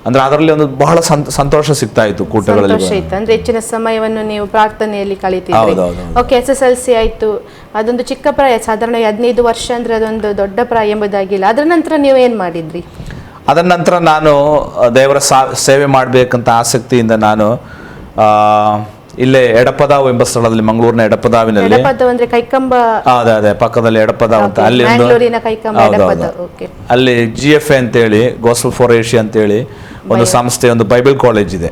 ಅಂದ್ರೆ ಅದರಲ್ಲಿ ಒಂದು ಬಹಳ ಸಂತೋಷ ಸಿಗ್ತಾ ಇತ್ತು ಕೂಟಗಳಲ್ಲಿ. ಅಂದ್ರೆ ಹೆಚ್ಚಿನ ಸಮಯವನ್ನು ನೀವು ಪ್ರಾರ್ಥನೆಯಲ್ಲಿ ಕಳೀತಿದ್ರಿ. ಓಕೆ, SSLC ಆಯ್ತು, ಅದೊಂದು ಚಿಕ್ಕ ಪ್ರಾಯ, ಸಾಧಾರಣ 15 ವರ್ಷ ಅಂದ್ರೆ ಅದೊಂದು ದೊಡ್ಡ ಪ್ರಾಯ ಎಂಬುದಾಗಿಲ್ಲ. ಅದರ ನಂತರ ನೀವು ಏನ್ ಮಾಡಿದ್ರಿ? ಅದರ ನಂತರ ನಾನು ದೇವರ ಸೇವೆ ಮಾಡಬೇಕಂತ ಆಸಕ್ತಿಯಿಂದ ನಾನು ಇಲ್ಲೇ ಎಡಪದಾವ್ ಎಂಬ ಸ್ಥಳದಲ್ಲಿ, ಮಂಗಳೂರಿನ ಎಡಪದಾವಿನಲ್ಲಿ, ಅಂದ್ರೆ ಕೈಕಂಬ, ಅದೇ ಪಕ್ಕದಲ್ಲಿ ಎಡಪದಾವ್ ಅಂತ, ಅಲ್ಲಿ ಅಲ್ಲಿ GFA ಅಂತೇಳಿ, ಗೋಸ್ಪಲ್ ಫಾರ್ ಏಷ್ಯಾ ಅಂತೇಳಿ ಒಂದು ಸಂಸ್ಥೆ, ಒಂದು ಬೈಬಲ್ ಕಾಲೇಜ್ ಇದೆ.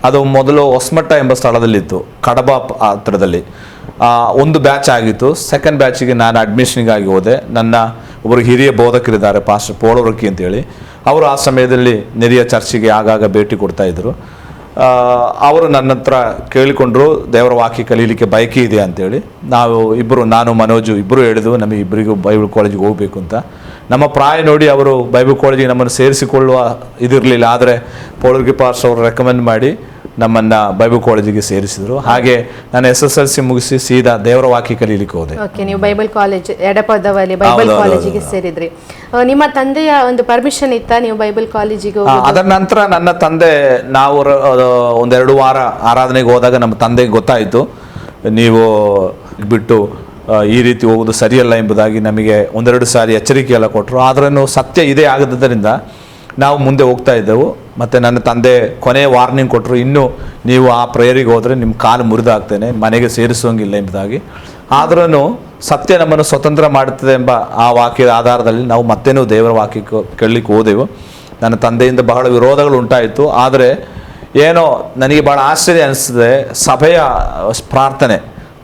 ಅದು ಮೊದಲು ಹೊಸಮಠ ಎಂಬ ಸ್ಥಳದಲ್ಲಿತ್ತು, ಕಡಬ ಹತ್ರದಲ್ಲಿ. ಒಂದು ಬ್ಯಾಚ್ ಆಗಿತ್ತು. ಸೆಕೆಂಡ್ ಬ್ಯಾಚಿಗೆ ನಾನು ಅಡ್ಮಿಷನ್ಗಾಗಿ ಹೋದೆ. ನನ್ನ ಒಬ್ಬರು ಹಿರಿಯ ಬೋಧಕರಿದ್ದಾರೆ, ಪಾಸ್ಟರ್ ಪೋಳವರ್ಕಿ ಅಂತೇಳಿ. ಅವರು ಆ ಸಮಯದಲ್ಲಿ ನೆರೆಯ ಚರ್ಚಿಗೆ ಆಗಾಗ ಭೇಟಿ ಕೊಡ್ತಾ ಇದ್ರು. ಅವರು ನನ್ನ ಹತ್ರ ಕೇಳಿಕೊಂಡ್ರು, ದೇವರ ವಾಕ್ಯ ಕಲೀಲಿಕ್ಕೆ ಬಯಕೆ ಇದೆ ಅಂತೇಳಿ. ನಾನು ಮನೋಜು ಇಬ್ಬರು ಹೇಳಿದ್ವು, ನಮಗೆ ಇಬ್ಬರಿಗೂ ಬೈಬಲ್ ಕಾಲೇಜಿಗೆ ಹೋಗಬೇಕು ಅಂತ. ನಮ್ಮ ಪ್ರಾಯ ನೋಡಿ ಅವರು ಬೈಬಲ್ ಕಾಲೇಜಿಗೆ ನಮ್ಮನ್ನು ಸೇರಿಸಿಕೊಳ್ಳುವ ಇದಿರಲಿಲ್ಲ. ಆದರೆ ಪೋಳರ್ಗಿ ಪಾಸ್ ಅವರು ರೆಕಮೆಂಡ್ ಮಾಡಿ ನಮ್ಮನ್ನು ಬೈಬಲ್ ಕಾಲೇಜಿಗೆ ಸೇರಿಸಿದರು. ಹಾಗೆ ನಾನು SSLC ಮುಗಿಸಿ ಸೀದಾ ದೇವರ ವಾಕ್ಯ ಕಲೀಲಿಕ್ಕೆ ಹೋದೆ. ನೀವು ಬೈಬಲ್ ಕಾಲೇಜ್ ಎಡಪದವಲ್ಲಿ ಬೈಬಲ್ ಕಾಲೇಜಿಗೆ ಸೇರಿದ್ರಿ. ನಿಮ್ಮ ತಂದೆಯ ಒಂದು ಪರ್ಮಿಷನ್ ಇತ್ತಾ ನೀವು ಬೈಬಲ್ ಕಾಲೇಜಿಗೆ? ಅದರ ನಂತರ ನನ್ನ ತಂದೆ, ನಾವು 1-2 ವಾರ ಆರಾಧನೆಗೆ ಹೋದಾಗ ನಮ್ಮ ತಂದೆಗೆ ಗೊತ್ತಾಯಿತು, ನೀವು ಬಿಟ್ಟು ಈ ರೀತಿ ಹೋಗೋದು ಸರಿಯಲ್ಲ ಎಂಬುದಾಗಿ ನಮಗೆ 1-2 ಸಾರಿ ಎಚ್ಚರಿಕೆ ಎಲ್ಲ ಕೊಟ್ಟರು. ಆದ್ರೂ ಸತ್ಯ ಇದೇ ಆಗದ್ದರಿಂದ ನಾವು ಮುಂದೆ ಹೋಗ್ತಾ ಇದ್ದೆವು. ಮತ್ತು ನನ್ನ ತಂದೆ ಕೊನೆಯ ವಾರ್ನಿಂಗ್ ಕೊಟ್ಟರು, ಇನ್ನೂ ನೀವು ಆ ಪ್ರೇಯರಿಗೆ ಹೋದರೆ ನಿಮ್ಮ ಕಾಲು ಮುರಿದಾಗ್ತೇನೆ, ಮನೆಗೆ ಸೇರಿಸೋಂಗಿಲ್ಲ ಎಂಬುದಾಗಿ. ಆದ್ರೂ ಸತ್ಯ ನಮ್ಮನ್ನು ಸ್ವತಂತ್ರ ಮಾಡುತ್ತದೆ ಎಂಬ ಆ ವಾಕ್ಯದ ಆಧಾರದಲ್ಲಿ ನಾವು ಮತ್ತೇನೂ ದೇವರ ವಾಕ್ಯಕ್ಕೆ ಕೇಳಲಿಕ್ಕೆ ಹೋದೆವು. ನನ್ನ ತಂದೆಯಿಂದ ಬಹಳ ವಿರೋಧಗಳು ಉಂಟಾಯಿತು. ಆದರೆ ಏನೋ ನನಗೆ ಭಾಳ ಆಶ್ಚರ್ಯ ಅನಿಸ್ತದೆ, ಸಭೆಯ ಪ್ರಾರ್ಥನೆ,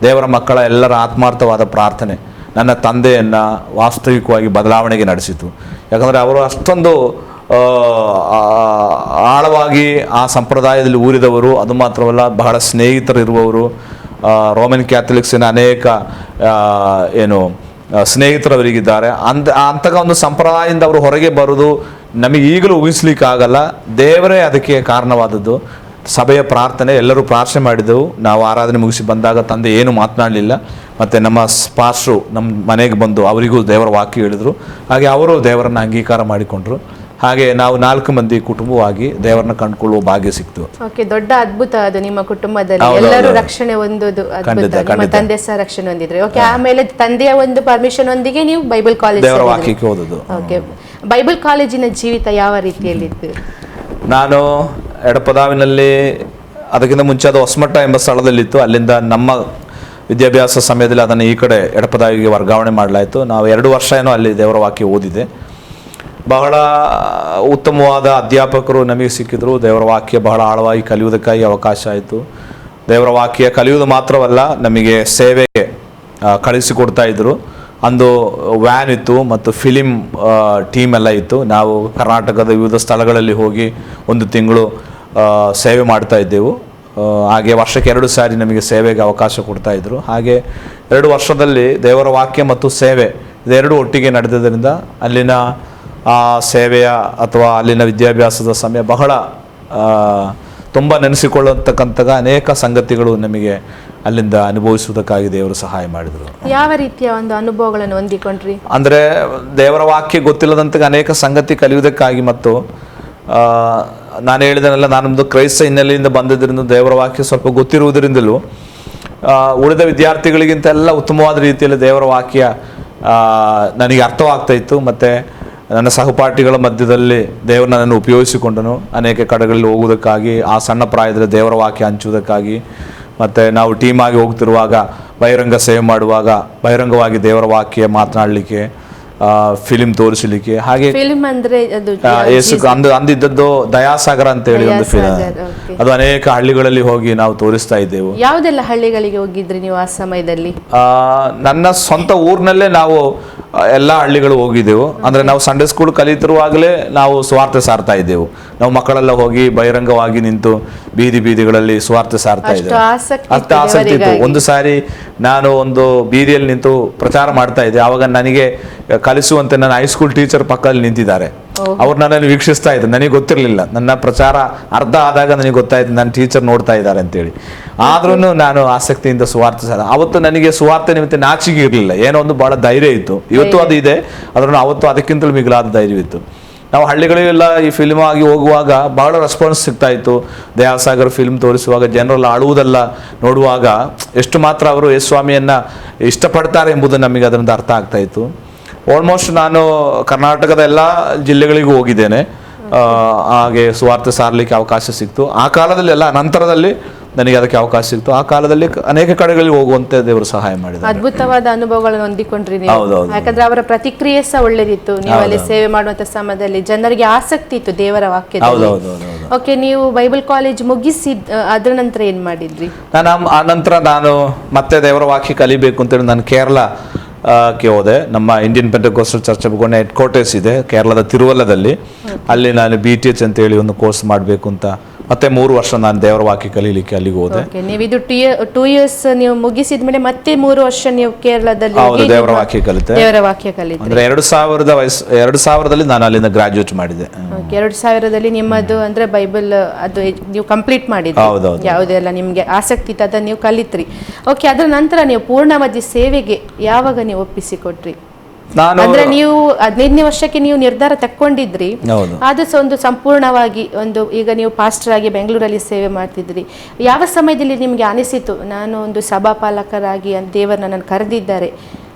ದೇವರ ಮಕ್ಕಳ ಎಲ್ಲರ ಆತ್ಮಾರ್ಥವಾದ ಪ್ರಾರ್ಥನೆ ನನ್ನ ತಂದೆಯನ್ನು ವಾಸ್ತವಿಕವಾಗಿ ಬದಲಾವಣೆಗೆ ನಡೆಸಿತು. ಯಾಕಂದರೆ ಅವರು ಅಷ್ಟೊಂದು ಆಳವಾಗಿ ಆ ಸಂಪ್ರದಾಯದಲ್ಲಿ ಊರಿದವರು. ಅದು ಮಾತ್ರವಲ್ಲ, ಬಹಳ ಸ್ನೇಹಿತರಿರುವವರು. ರೋಮನ್ ಕ್ಯಾಥಲಿಕ್ಸಿನ ಅನೇಕ ಸ್ನೇಹಿತರವರಿಗಿದ್ದಾರೆ. ಅಂತಹ ಒಂದು ಸಂಪ್ರದಾಯದಿಂದ ಅವರು ಹೊರಗೆ ಬರೋದು ನಮಗೆ ಈಗಲೂ ಊಹಿಸ್ಲಿಕ್ಕಾಗಲ್ಲ. ದೇವರೇ ಅದಕ್ಕೆ ಕಾರಣವಾದದ್ದು. ಸಭೆಯ ಪ್ರಾರ್ಥನೆ, ಎಲ್ಲರೂ ಪ್ರಾರ್ಥನೆ ಮಾಡಿದೆವು. ನಾವು ಆರಾಧನೆ ಮುಗಿಸಿ ಬಂದಾಗ ತಂದೆ ಏನು ಮಾತನಾಡಲಿಲ್ಲ. ಮತ್ತು ನಮ್ಮ ಪಾಸ್ಟ್ರು ನಮ್ಮ ಮನೆಗೆ ಬಂದು ಅವರಿಗೂ ದೇವರ ವಾಕ್ಯ ಹೇಳಿದರು. ಹಾಗೆ ಅವರು ದೇವರನ್ನು ಅಂಗೀಕಾರ ಮಾಡಿಕೊಂಡ್ರು. ಹಾಗೆ ನಾವು 4 ಮಂದಿ ಕುಟುಂಬವಾಗಿ ದೇವರನ್ನ ಕಂಡುಕೊಳ್ಳುವ ಭಾಗ್ಯ ಸಿಕ್ತು. ದೊಡ್ಡ ಅದ್ಭುತ ಅದು ನಿಮ್ಮ ಕುಟುಂಬದಲ್ಲಿ ಎಲ್ಲರೂ ರಕ್ಷಣೆ ಹೊಂದೋದು ಅದ್ಭುತ. ನಿಮ್ಮ ತಂದೆ ಸಹ ರಕ್ಷಣೆ ಹೊಂದಿದ್ರೆ. ಆಮೇಲೆ ತಂದೆಯ ಒಂದು ಪರ್ಮಿಷನ್ ಒಂದಿಗೆ ನೀವು ಬೈಬಲ್ ಕಾಲೇಜ್ ದೇವರ ವಾಕ್ಯಕ್ಕೆ ಹೋದದ್ದು. ಬೈಬಲ್ ಕಾಲೇಜಿನ ಜೀವಿತ ಯಾವ ರೀತಿಯಲ್ಲಿತ್ತು? ನಾನು ಎಡಪದಾವಿನಲ್ಲಿ, ಅದಕ್ಕಿಂತ ಮುಂಚೆ ಅದು ಹೊಸಮಠ ಎಂಬ ಸ್ಥಳದಲ್ಲಿತ್ತು. ಅಲ್ಲಿಂದ ನಮ್ಮ ವಿದ್ಯಾಭ್ಯಾಸ ಸಮಯದಲ್ಲಿ ಅದನ್ನು ಈ ಕಡೆ ಎಡಪದಾವಿಗೆ ವರ್ಗಾವಣೆ ಮಾಡಲಾಯಿತು. ನಾವು 2 ವರ್ಷ ಏನೋ ಅಲ್ಲಿ ದೇವರ ವಾಕ್ಯ ಓದಿದೆ. ಬಹಳ ಉತ್ತಮವಾದ ಅಧ್ಯಾಪಕರು ನಮಗೆ ಸಿಕ್ಕಿದ್ರು. ದೇವರ ವಾಕ್ಯ ಬಹಳ ಆಳವಾಗಿ ಕಲಿಯುವುದಕ್ಕಾಗಿ ಅವಕಾಶ ಆಯಿತು. ದೇವರ ವಾಕ್ಯ ಕಲಿಯುವುದು ಮಾತ್ರವಲ್ಲ, ನಮಗೆ ಸೇವೆಗೆ ಕಳಿಸಿಕೊಡ್ತಾ ಇದ್ದರು. ಅಂದು ವ್ಯಾನ್ ಇತ್ತು ಮತ್ತು ಫಿಲಿಮ್ ಟೀಮ್ ಎಲ್ಲ ಇತ್ತು. ನಾವು ಕರ್ನಾಟಕದ ವಿವಿಧ ಸ್ಥಳಗಳಲ್ಲಿ ಹೋಗಿ 1 ತಿಂಗಳು ಸೇವೆ ಮಾಡ್ತಾ ಇದ್ದೆವು. ಹಾಗೆ ವರ್ಷಕ್ಕೆ 2 ಸಾರಿ ನಮಗೆ ಸೇವೆಗೆ ಅವಕಾಶ ಕೊಡ್ತಾಯಿದ್ರು. ಹಾಗೆ 2 ವರ್ಷದಲ್ಲಿ ದೇವರ ವಾಕ್ಯ ಮತ್ತು ಸೇವೆ ಇದೆರಡು ಒಟ್ಟಿಗೆ ನಡೆದಿದ್ದರಿಂದ ಅಲ್ಲಿನ ಆ ಸೇವೆಯ ಅಥವಾ ಅಲ್ಲಿನ ವಿದ್ಯಾಭ್ಯಾಸದ ಸಮಯ ಬಹಳ ತುಂಬ ನೆನೆಸಿಕೊಳ್ಳತಕ್ಕಂಥ ಅನೇಕ ಸಂಗತಿಗಳು ನಮಗೆ ಅಲ್ಲಿಂದ ಅನುಭವಿಸುವುದಕ್ಕಾಗಿ ದೇವರು ಸಹಾಯ ಮಾಡಿದರು. ಯಾವ ರೀತಿಯ ಒಂದು ಅನುಭವಗಳನ್ನು ಹೊಂದಿಕೊಂಡ್ರಿ? ಅಂದರೆ ದೇವರ ವಾಕ್ಯ ಗೊತ್ತಿಲ್ಲದಂಥ ಅನೇಕ ಸಂಗತಿ ಕಲಿಯುವುದಕ್ಕಾಗಿ, ಮತ್ತು ನಾನು ಹೇಳಿದನೆಲ್ಲ, ನಾನೊಂದು ಕ್ರೈಸ್ತ ಹಿನ್ನೆಲೆಯಿಂದ ಬಂದಿದ್ದರಿಂದ ದೇವರ ವಾಕ್ಯ ಸ್ವಲ್ಪ ಗೊತ್ತಿರುವುದರಿಂದಲೂ ಉಳಿದ ವಿದ್ಯಾರ್ಥಿಗಳಿಗಿಂತ ಎಲ್ಲ ಉತ್ತಮವಾದ ರೀತಿಯಲ್ಲಿ ದೇವರ ವಾಕ್ಯ ನನಗೆ ಅರ್ಥವಾಗ್ತಾ ಇತ್ತು. ಮತ್ತು ನನ್ನ ಸಹಪಾಠಿಗಳ ಮಧ್ಯದಲ್ಲಿ ದೇವರು ನನ್ನನ್ನು ಉಪಯೋಗಿಸಿಕೊಂಡನು ಅನೇಕ ಕಡೆಗಳಲ್ಲಿ ಹೋಗುವುದಕ್ಕಾಗಿ, ಆ ಸಣ್ಣ ಪ್ರಾಯದಲ್ಲಿ ದೇವರ ವಾಕ್ಯ ಹಂಚುವುದಕ್ಕಾಗಿ. ಮತ್ತು ನಾವು ಟೀಮಾಗಿ ಹೋಗ್ತಿರುವಾಗ, ಬಹಿರಂಗ ಸೇವೆ ಮಾಡುವಾಗ ಬಹಿರಂಗವಾಗಿ ದೇವರ ವಾಕ್ಯ ಮಾತನಾಡಲಿಕ್ಕೆ, ಫಿಲಿಂ ತೋರಿಸಲಿಕ್ಕೆ. ಹಾಗೆ ಫಿಲಿಂ ಅಂದ್ರೆ ಅಂದಿದ್ದದ್ದು ದಯಾಸಾಗರ ಅಂತ ಹೇಳಿ ಒಂದು ಫಿಲಿಂ, ಅದು ಅನೇಕ ಹಳ್ಳಿಗಳಲ್ಲಿ ಹೋಗಿ ನಾವು ತೋರಿಸ್ತಾ ಇದ್ದೆವು. ಯಾವುದೆಲ್ಲ ಹಳ್ಳಿಗಳಿಗೆ ಹೋಗಿದ್ರಿ ನೀವು ಆ ಸಮಯದಲ್ಲಿ? ನನ್ನ ಸ್ವಂತ ಊರಿನಲ್ಲೇ ನಾವು ಎಲ್ಲ ಹಳ್ಳಿಗಳು ಹೋಗಿದ್ದೆವು. ಅಂದರೆ ನಾವು ಸಂಡೇ ಸ್ಕೂಲ್ ಕಲಿತಿರುವಾಗಲೇ ನಾವು ಸ್ವಾರ್ಥ ಸಾರ್ತಾ ಇದ್ದೆವು. ನಾವು ಮಕ್ಕಳೆಲ್ಲ ಹೋಗಿ ಬಹಿರಂಗವಾಗಿ ನಿಂತು ಬೀದಿಗಳಲ್ಲಿ ಸ್ವಾರ್ಥ ಸಾರ್ತಾ ಇದ್ದೆವು. ಅಷ್ಟು ಆಸಕ್ತಿ ಇತ್ತು. ಒಂದು ಸಾರಿ ನಾನು ಒಂದು ಬೀದಿಯಲ್ಲಿ ನಿಂತು ಪ್ರಚಾರ ಮಾಡ್ತಾ ಇದ್ದೆ. ಆವಾಗ ನನಗೆ ಕಲಿಸುವಂತೆ ನನ್ನ ಹೈಸ್ಕೂಲ್ ಟೀಚರ್ ಪಕ್ಕದಲ್ಲಿ ನಿಂತಿದ್ದಾರೆ. ಅವ್ರು ನನ್ನನ್ನು ವೀಕ್ಷಿಸ್ತಾ ಇದ್ರು. ನನಗೆ ಗೊತ್ತಿರಲಿಲ್ಲ, ನನ್ನ ಪ್ರಚಾರ ಅರ್ಧ ಆದಾಗ ನನಗೆ ಗೊತ್ತಾಯ್ತು ನನ್ನ ಟೀಚರ್ ನೋಡ್ತಾ ಇದ್ದಾರೆ ಅಂತೇಳಿ. ಆದ್ರೂ ನಾನು ಆಸಕ್ತಿಯಿಂದ ಸುವಾರ್ತೆ ಅವತ್ತು ನನಗೆ ಸುವಾರ್ತೆ ನಿಮಿತ್ತ ನಾಚಿಕೆ ಇರಲಿಲ್ಲ, ಏನೋ ಒಂದು ಬಹಳ ಧೈರ್ಯ ಇತ್ತು. ಇವತ್ತು ಅದು ಇದೆ, ಆದ್ರೂ ಅವತ್ತು ಅದಕ್ಕಿಂತಲೂ ಮಿಗಿಲಾದ ಧೈರ್ಯವಿತ್ತು. ನಾವು ಹಳ್ಳಿಗಳಿಗೆಲ್ಲ ಈ ಫಿಲ್ಮ್ ಆಗಿ ಹೋಗುವಾಗ ಬಹಳ ರೆಸ್ಪಾನ್ಸ್ ಸಿಗ್ತಾ ಇತ್ತು. ದಯಾಸಾಗರ್ ಫಿಲ್ಮ್ ತೋರಿಸುವಾಗ ಜನರೆಲ್ಲ ಅಳುವುದೆಲ್ಲ ನೋಡುವಾಗ ಎಷ್ಟು ಮಾತ್ರ ಅವರು ಯೇಸುಸ್ವಾಮಿಯನ್ನ ಇಷ್ಟಪಡ್ತಾರೆ ಎಂಬುದು ನಮಗೆ ಅದರಿಂದ ಅರ್ಥ ಆಗ್ತಾ ಇತ್ತು. ಆಲ್ಮೋಸ್ಟ್ ನಾನು ಕರ್ನಾಟಕದ ಎಲ್ಲ ಜಿಲ್ಲೆಗಳಿಗೂ ಹೋಗಿದ್ದೇನೆ. ಹಾಗೆ ಸುವಾರ್ತೆ ಸಾರಲಿಕ್ಕೆ ಅವಕಾಶ ಸಿಕ್ತು. ಆ ಕಾಲದಲ್ಲಿ ಎಲ್ಲ ನಂತರದಲ್ಲಿ ನನಗೆ ಅದಕ್ಕೆ ಅವಕಾಶ ಸಿಕ್ತು. ಆ ಕಾಲದಲ್ಲಿ ಅನೇಕ ಕಡೆಗಳಿಗೆ ಹೋಗುವಂತೆ ದೇವರು ಸಹಾಯ ಮಾಡಿದ್ದಾರೆ. ಅದ್ಭುತವಾದ ಅನುಭವಗಳನ್ನು ಹೊಂದಿಕೊಂಡ್ರಿ ನೀವು. ಯಾಕಂದ್ರೆ ಅವರ ಪ್ರತಿಕ್ರಿಯೆ ಸಹ ಒಳ್ಳೇದಿತ್ತು. ನೀವು ಅಲ್ಲಿ ಸೇವೆ ಮಾಡುವಂತ ಸಮಯದಲ್ಲಿ ಜನರಿಗೆ ಆಸಕ್ತಿ ಇತ್ತು ದೇವರ ವಾಕ್ಯದಲ್ಲಿ. ಓಕೆ, ನೀವು ಬೈಬಲ್ ಕಾಲೇಜ್ ಮುಗಿಸಿ ಅದ್ರ ನಂತರ ಏನ್ ಮಾಡಿದ್ರಿ? ಆ ನಂತರ ನಾನು ಮತ್ತೆ ದೇವರ ವಾಕ್ಯ ಕಲಿಬೇಕು ಅಂತೇಳಿ ನಾನು ಕೇರಳ ಕ್ಕೆ ಹೋದೆ. ನಮ್ಮ ಇಂಡಿಯನ್ ಪೆಂಟೆಕೋಸ್ಟಲ್ ಚರ್ಚ್ ಗೊಂಡೆ ಹೆಡ್ ಕ್ವಾರ್ಟರ್ಸ್ ಇದೆ ಕೇರಳದ ತಿರುವಲ್ಲದಲ್ಲಿ. ಅಲ್ಲಿ ನಾನು BTH ಅಂತೇಳಿ ಒಂದು ಕೋರ್ಸ್ ಮಾಡಬೇಕು ಅಂತ ಮತ್ತೆ 3 ವರ್ಷ ನಾನು ದೇವರ ವಾಕ್ಯ ಕಲೀಲಿಕ್ಕೆ ಅಲ್ಲಿಗೆ ಹೋದೆ. ನೀವು ಇದು 2 years ನೀವು ಮುಗಿಸಿದ ಮೇಲೆ ಮತ್ತೆ 3 ವರ್ಷ ನೀವು ಕೇರಳದಲ್ಲಿ ದೇವರ ವಾಕ್ಯ ಕಲಿತೆ. ಅಂದ್ರೆ 2000ರಲ್ಲಿ ನಾನು ಅಲ್ಲಿಂದ ಗ್ರಾಜುಯೇಟ್ ಮಾಡಿದೆ. 2000ರಲ್ಲಿ ನಿಮ್ಮದು ಅಂದ್ರೆ ಬೈಬಲ್ ಅದು ನೀವು ಕಂಪ್ಲೀಟ್ ಮಾಡಿದ್ರಿ. ಯಾವುದೆಲ್ಲ ನಿಮ್ಗೆ ಆಸಕ್ತಿ ಇತ್ತು ಅದನ್ನ ನೀವು ಕಲಿತ್ರಿ. ಓಕೆ, ಅದರ ನಂತರ ನೀವು ಪೂರ್ಣಾವಧಿ ಸೇವೆಗೆ ಯಾವಾಗ ನೀವು ಒಪ್ಪಿಸಿಕೊಟ್ರಿ? ಅಂದ್ರೆ ನೀವು 15ನೇ ವರ್ಷಕ್ಕೆ ನೀವು ನಿರ್ಧಾರ ತಕ್ಕೊಂಡಿದ್ರಿ, ಅದು ಒಂದು ಸಂಪೂರ್ಣವಾಗಿ ಒಂದು ಈಗ ನೀವು ಪಾಸ್ಟರ್ ಆಗಿ ಬೆಂಗಳೂರಲ್ಲಿ ಸೇವೆ ಮಾಡ್ತಿದ್ರಿ. ಯಾವ ಸಮಯದಲ್ಲಿ ನಿಮ್ಗೆ ಅನಿಸಿತು ನಾನು ಒಂದು ಸಭಾಪಾಲಕರಾಗಿ ದೇವರು ನನ್ನನ್ನು ಕರೆದಿದ್ದಾರೆ?